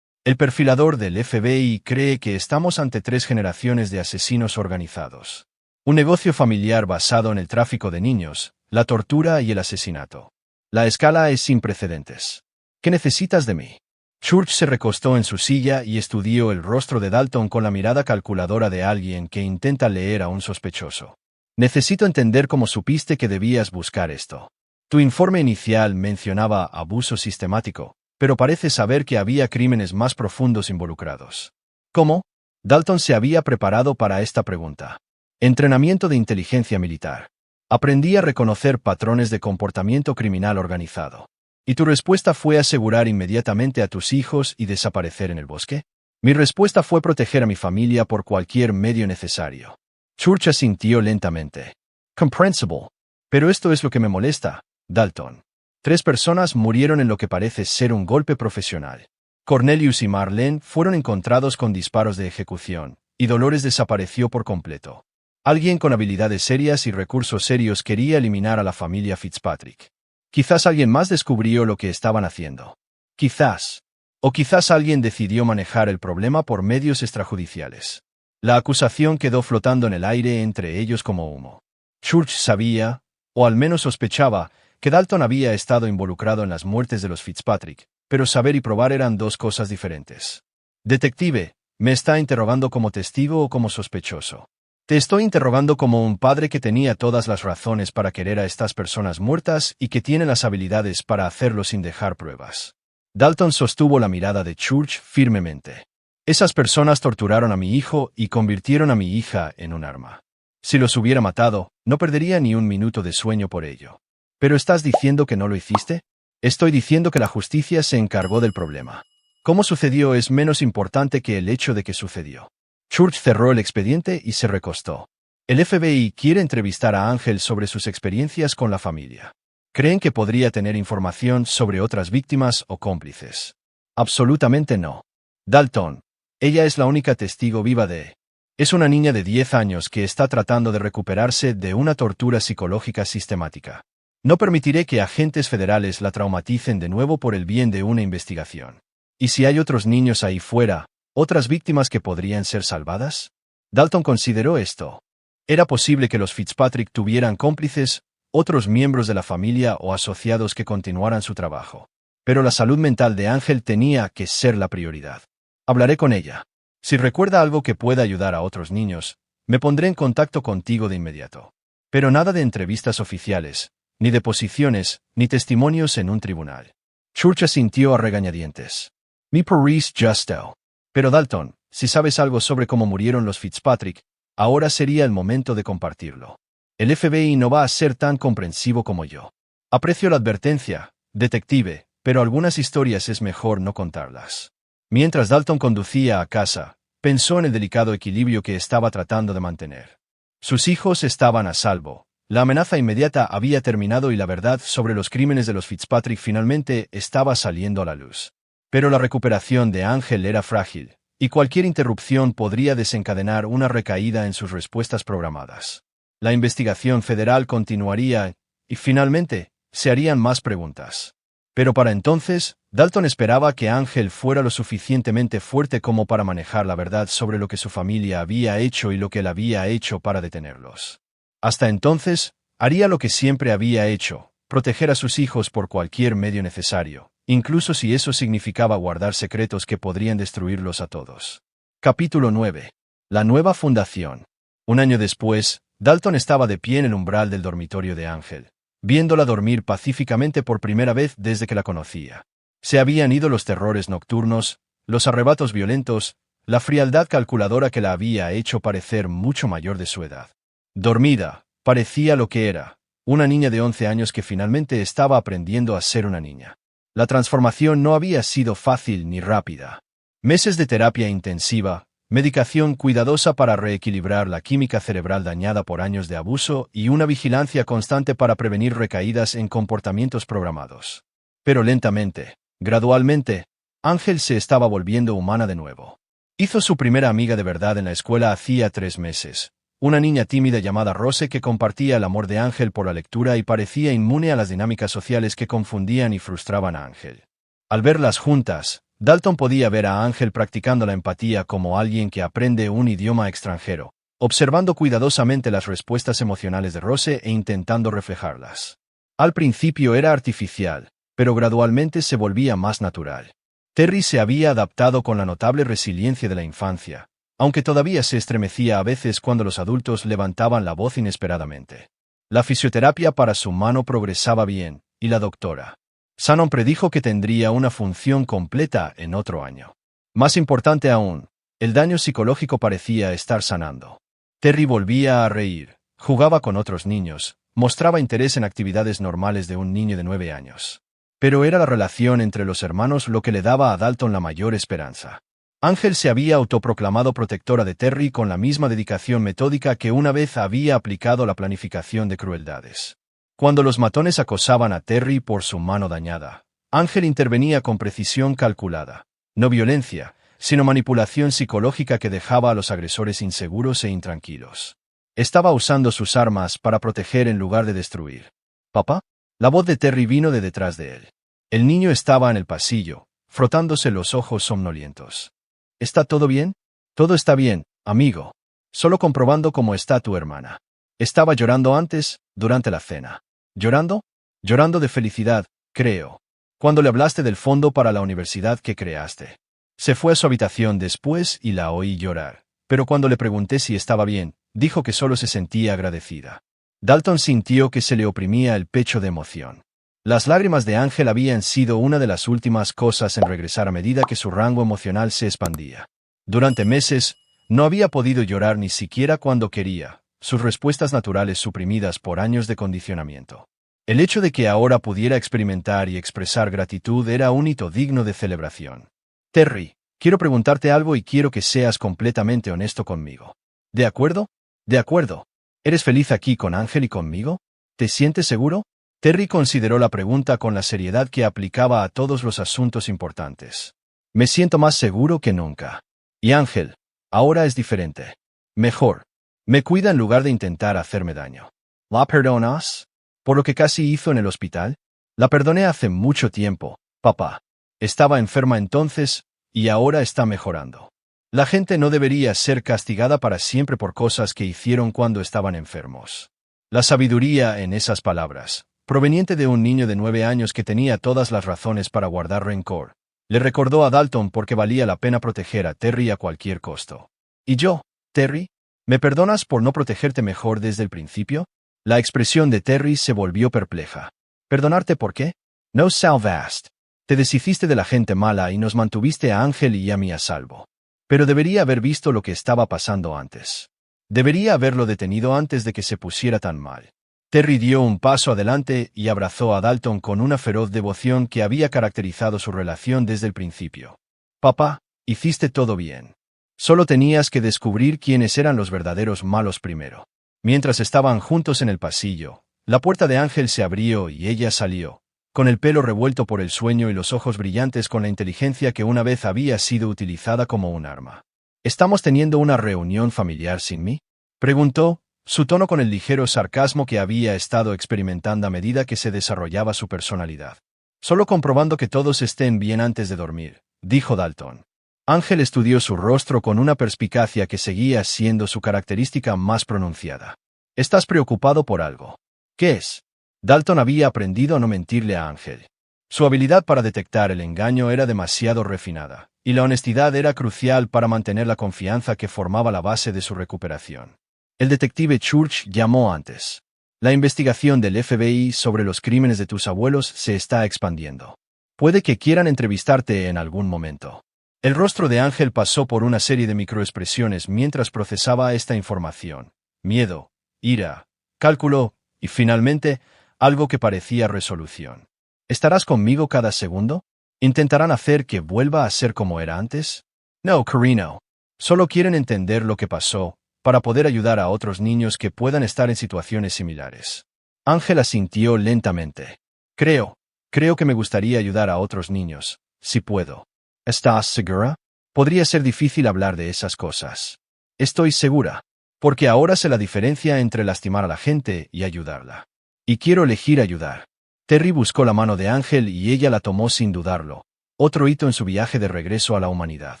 El perfilador del FBI cree que estamos ante 3 generaciones de asesinos organizados. Un negocio familiar basado en el tráfico de niños, la tortura y el asesinato. La escala es sin precedentes. ¿Qué necesitas de mí? Church se recostó en su silla y estudió el rostro de Dalton con la mirada calculadora de alguien que intenta leer a un sospechoso. Necesito entender cómo supiste que debías buscar esto. Tu informe inicial mencionaba abuso sistemático, pero parece saber que había crímenes más profundos involucrados. ¿Cómo? Dalton se había preparado para esta pregunta. Entrenamiento de inteligencia militar. Aprendí a reconocer patrones de comportamiento criminal organizado. ¿Y tu respuesta fue asegurar inmediatamente a tus hijos y desaparecer en el bosque? Mi respuesta fue proteger a mi familia por cualquier medio necesario. Church asintió lentamente. Comprensible. Pero esto es lo que me molesta, Dalton. 3 personas murieron en lo que parece ser un golpe profesional. Cornelius y Marlene fueron encontrados con disparos de ejecución, y Dolores desapareció por completo. Alguien con habilidades serias y recursos serios quería eliminar a la familia Fitzpatrick. Quizás alguien más descubrió lo que estaban haciendo. Quizás. O quizás alguien decidió manejar el problema por medios extrajudiciales. La acusación quedó flotando en el aire entre ellos como humo. Church sabía, o al menos sospechaba, que Dalton había estado involucrado en las muertes de los Fitzpatrick, pero saber y probar eran 2 cosas diferentes. Detective, ¿me está interrogando como testigo o como sospechoso? Te estoy interrogando como un padre que tenía todas las razones para querer a estas personas muertas y que tiene las habilidades para hacerlo sin dejar pruebas. Dalton sostuvo la mirada de Church firmemente. Esas personas torturaron a mi hijo y convirtieron a mi hija en un arma. Si los hubiera matado, no perdería ni un minuto de sueño por ello. ¿Pero estás diciendo que no lo hiciste? Estoy diciendo que la justicia se encargó del problema. Cómo sucedió es menos importante que el hecho de que sucedió. Church cerró el expediente y se recostó. El FBI quiere entrevistar a Ángel sobre sus experiencias con la familia. ¿Creen que podría tener información sobre otras víctimas o cómplices? Absolutamente no. Dalton. Ella es la única testigo viva de... Es una niña de 10 años que está tratando de recuperarse de una tortura psicológica sistemática. No permitiré que agentes federales la traumaticen de nuevo por el bien de una investigación. ¿Y si hay otros niños ahí fuera, otras víctimas que podrían ser salvadas? Dalton consideró esto. Era posible que los Fitzpatrick tuvieran cómplices, otros miembros de la familia o asociados que continuaran su trabajo. Pero la salud mental de Ángel tenía que ser la prioridad. Hablaré con ella. Si recuerda algo que pueda ayudar a otros niños, me pondré en contacto contigo de inmediato. Pero nada de entrevistas oficiales, ni deposiciones, ni testimonios en un tribunal. Church asintió a regañadientes. Mi Paris Justo. Pero Dalton, si sabes algo sobre cómo murieron los Fitzpatrick, ahora sería el momento de compartirlo. El FBI no va a ser tan comprensivo como yo. Aprecio la advertencia, detective, pero algunas historias es mejor no contarlas. Mientras Dalton conducía a casa, pensó en el delicado equilibrio que estaba tratando de mantener. Sus hijos estaban a salvo. La amenaza inmediata había terminado y la verdad sobre los crímenes de los Fitzpatrick finalmente estaba saliendo a la luz. Pero la recuperación de Ángel era frágil, y cualquier interrupción podría desencadenar una recaída en sus respuestas programadas. La investigación federal continuaría, y finalmente, se harían más preguntas. Pero para entonces, Dalton esperaba que Ángel fuera lo suficientemente fuerte como para manejar la verdad sobre lo que su familia había hecho y lo que él había hecho para detenerlos. Hasta entonces, haría lo que siempre había hecho, proteger a sus hijos por cualquier medio necesario, incluso si eso significaba guardar secretos que podrían destruirlos a todos. Capítulo 9. La nueva fundación. Un año después, Dalton estaba de pie en el umbral del dormitorio de Ángel, viéndola dormir pacíficamente por primera vez desde que la conocía. Se habían ido los terrores nocturnos, los arrebatos violentos, la frialdad calculadora que la había hecho parecer mucho mayor de su edad. Dormida, parecía lo que era, una niña de 11 años que finalmente estaba aprendiendo a ser una niña. La transformación no había sido fácil ni rápida. Meses de terapia intensiva, medicación cuidadosa para reequilibrar la química cerebral dañada por años de abuso y una vigilancia constante para prevenir recaídas en comportamientos programados. Pero lentamente, gradualmente, Ángel se estaba volviendo humana de nuevo. Hizo su primera amiga de verdad en la escuela hacía 3 meses, una niña tímida llamada Rose que compartía el amor de Ángel por la lectura y parecía inmune a las dinámicas sociales que confundían y frustraban a Ángel. Al verlas juntas, Dalton podía ver a Ángel practicando la empatía como alguien que aprende un idioma extranjero, observando cuidadosamente las respuestas emocionales de Rose e intentando reflejarlas. Al principio era artificial, pero gradualmente se volvía más natural. Terry se había adaptado con la notable resiliencia de la infancia, aunque todavía se estremecía a veces cuando los adultos levantaban la voz inesperadamente. La fisioterapia para su mano progresaba bien, y la doctora Shannon predijo que tendría una función completa en otro año. Más importante aún, el daño psicológico parecía estar sanando. Terry volvía a reír, jugaba con otros niños, mostraba interés en actividades normales de un niño de 9 años. Pero era la relación entre los hermanos lo que le daba a Dalton la mayor esperanza. Ángel se había autoproclamado protectora de Terry con la misma dedicación metódica que una vez había aplicado la planificación de crueldades. Cuando los matones acosaban a Terry por su mano dañada, Ángel intervenía con precisión calculada. No violencia, sino manipulación psicológica que dejaba a los agresores inseguros e intranquilos. Estaba usando sus armas para proteger en lugar de destruir. ¿Papá? La voz de Terry vino de detrás de él. El niño estaba en el pasillo, frotándose los ojos somnolientos. ¿Está todo bien? Todo está bien, amigo. Solo comprobando cómo está tu hermana. Estaba llorando antes, durante la cena. ¿Llorando? Llorando de felicidad, creo. Cuando le hablaste del fondo para la universidad que creaste. Se fue a su habitación después y la oí llorar. Pero cuando le pregunté si estaba bien, dijo que solo se sentía agradecida. Dalton sintió que se le oprimía el pecho de emoción. Las lágrimas de Ángel habían sido una de las últimas cosas en regresar a medida que su rango emocional se expandía. Durante meses, no había podido llorar ni siquiera cuando quería, sus respuestas naturales suprimidas por años de condicionamiento. El hecho de que ahora pudiera experimentar y expresar gratitud era un hito digno de celebración. Terry, quiero preguntarte algo y quiero que seas completamente honesto conmigo. ¿De acuerdo? De acuerdo. ¿Eres feliz aquí con Ángel y conmigo? ¿Te sientes seguro? Terry consideró la pregunta con la seriedad que aplicaba a todos los asuntos importantes. Me siento más seguro que nunca. Y Ángel, ahora es diferente. Mejor. Me cuida en lugar de intentar hacerme daño. ¿La perdonas? ¿Por lo que casi hizo en el hospital? La perdoné hace mucho tiempo, papá. Estaba enferma entonces, y ahora está mejorando. La gente no debería ser castigada para siempre por cosas que hicieron cuando estaban enfermos. La sabiduría en esas palabras, proveniente de un niño de 9 años que tenía todas las razones para guardar rencor, le recordó a Dalton por qué valía la pena proteger a Terry a cualquier costo. ¿Y yo, Terry? ¿Me perdonas por no protegerte mejor desde el principio? La expresión de Terry se volvió perpleja. ¿Perdonarte por qué? Nos salvaste. Te deshiciste de la gente mala y nos mantuviste a Ángel y a mí a salvo. Pero debería haber visto lo que estaba pasando antes. Debería haberlo detenido antes de que se pusiera tan mal. Terry dio un paso adelante y abrazó a Dalton con una feroz devoción que había caracterizado su relación desde el principio. Papá, hiciste todo bien. Solo tenías que descubrir quiénes eran los verdaderos malos primero. Mientras estaban juntos en el pasillo, la puerta de Ángel se abrió y ella salió, con el pelo revuelto por el sueño y los ojos brillantes con la inteligencia que una vez había sido utilizada como un arma. ¿Estamos teniendo una reunión familiar sin mí?, preguntó, su tono con el ligero sarcasmo que había estado experimentando a medida que se desarrollaba su personalidad. Solo comprobando que todos estén bien antes de dormir, dijo Dalton. Ángel estudió su rostro con una perspicacia que seguía siendo su característica más pronunciada. ¿Estás preocupado por algo? ¿Qué es? Dalton había aprendido a no mentirle a Ángel. Su habilidad para detectar el engaño era demasiado refinada, y la honestidad era crucial para mantener la confianza que formaba la base de su recuperación. El detective Church llamó antes. La investigación del FBI sobre los crímenes de tus abuelos se está expandiendo. Puede que quieran entrevistarte en algún momento. El rostro de Ángel pasó por una serie de microexpresiones mientras procesaba esta información. Miedo, ira, cálculo, y finalmente, algo que parecía resolución. ¿Estarás conmigo cada segundo? ¿Intentarán hacer que vuelva a ser como era antes? No, Carino. Solo quieren entender lo que pasó, para poder ayudar a otros niños que puedan estar en situaciones similares. Ángel asintió lentamente. Creo que me gustaría ayudar a otros niños, si puedo. ¿Estás segura? Podría ser difícil hablar de esas cosas. Estoy segura, porque ahora sé la diferencia entre lastimar a la gente y ayudarla. Y quiero elegir ayudar. Terry buscó la mano de Ángel y ella la tomó sin dudarlo, otro hito en su viaje de regreso a la humanidad.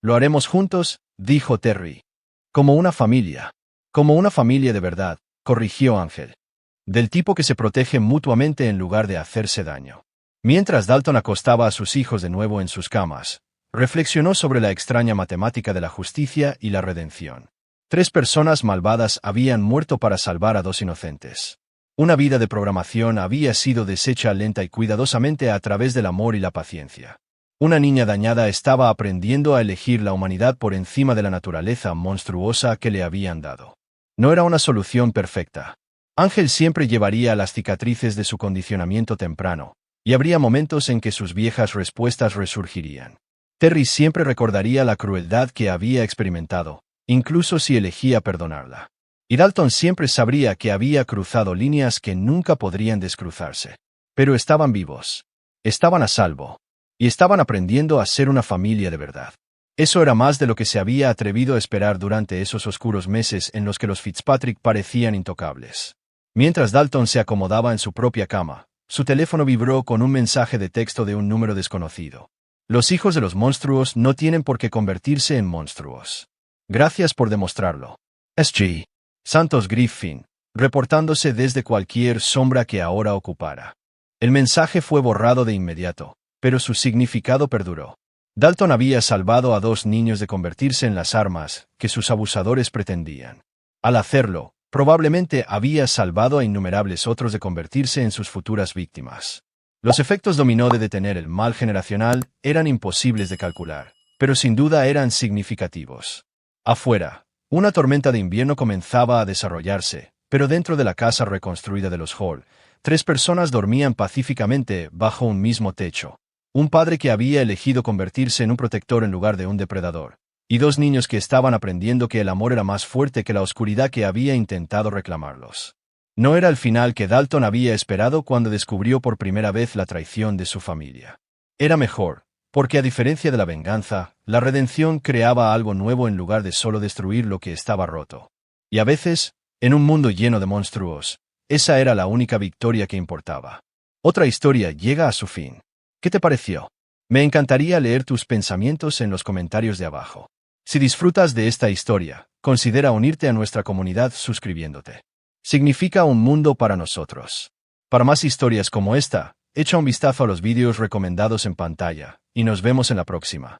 Lo haremos juntos, dijo Terry. Como una familia. Como una familia de verdad, corrigió Ángel. Del tipo que se protege mutuamente en lugar de hacerse daño. Mientras Dalton acostaba a sus hijos de nuevo en sus camas, reflexionó sobre la extraña matemática de la justicia y la redención. 3 personas malvadas habían muerto para salvar a 2 inocentes. Una vida de programación había sido deshecha lenta y cuidadosamente a través del amor y la paciencia. Una niña dañada estaba aprendiendo a elegir la humanidad por encima de la naturaleza monstruosa que le habían dado. No era una solución perfecta. Ángel siempre llevaría las cicatrices de su condicionamiento temprano, y habría momentos en que sus viejas respuestas resurgirían. Terry siempre recordaría la crueldad que había experimentado, incluso si elegía perdonarla. Y Dalton siempre sabría que había cruzado líneas que nunca podrían descruzarse. Pero estaban vivos. Estaban a salvo. Y estaban aprendiendo a ser una familia de verdad. Eso era más de lo que se había atrevido a esperar durante esos oscuros meses en los que los Fitzpatrick parecían intocables. Mientras Dalton se acomodaba en su propia cama, su teléfono vibró con un mensaje de texto de un número desconocido. Los hijos de los monstruos no tienen por qué convertirse en monstruos. Gracias por demostrarlo. S.G. Santos Griffin, reportándose desde cualquier sombra que ahora ocupara. El mensaje fue borrado de inmediato, pero su significado perduró. Dalton había salvado a 2 niños de convertirse en las armas que sus abusadores pretendían. Al hacerlo, probablemente había salvado a innumerables otros de convertirse en sus futuras víctimas. Los efectos dominó de detener el mal generacional eran imposibles de calcular, pero sin duda eran significativos. Afuera, una tormenta de invierno comenzaba a desarrollarse, pero dentro de la casa reconstruida de los Hall, 3 personas dormían pacíficamente bajo un mismo techo. Un padre que había elegido convertirse en un protector en lugar de un depredador, y 2 niños que estaban aprendiendo que el amor era más fuerte que la oscuridad que había intentado reclamarlos. No era el final que Dalton había esperado cuando descubrió por primera vez la traición de su familia. Era mejor, porque a diferencia de la venganza, la redención creaba algo nuevo en lugar de solo destruir lo que estaba roto. Y a veces, en un mundo lleno de monstruos, esa era la única victoria que importaba. Otra historia llega a su fin. ¿Qué te pareció? Me encantaría leer tus pensamientos en los comentarios de abajo. Si disfrutas de esta historia, considera unirte a nuestra comunidad suscribiéndote. Significa un mundo para nosotros. Para más historias como esta, echa un vistazo a los vídeos recomendados en pantalla, y nos vemos en la próxima.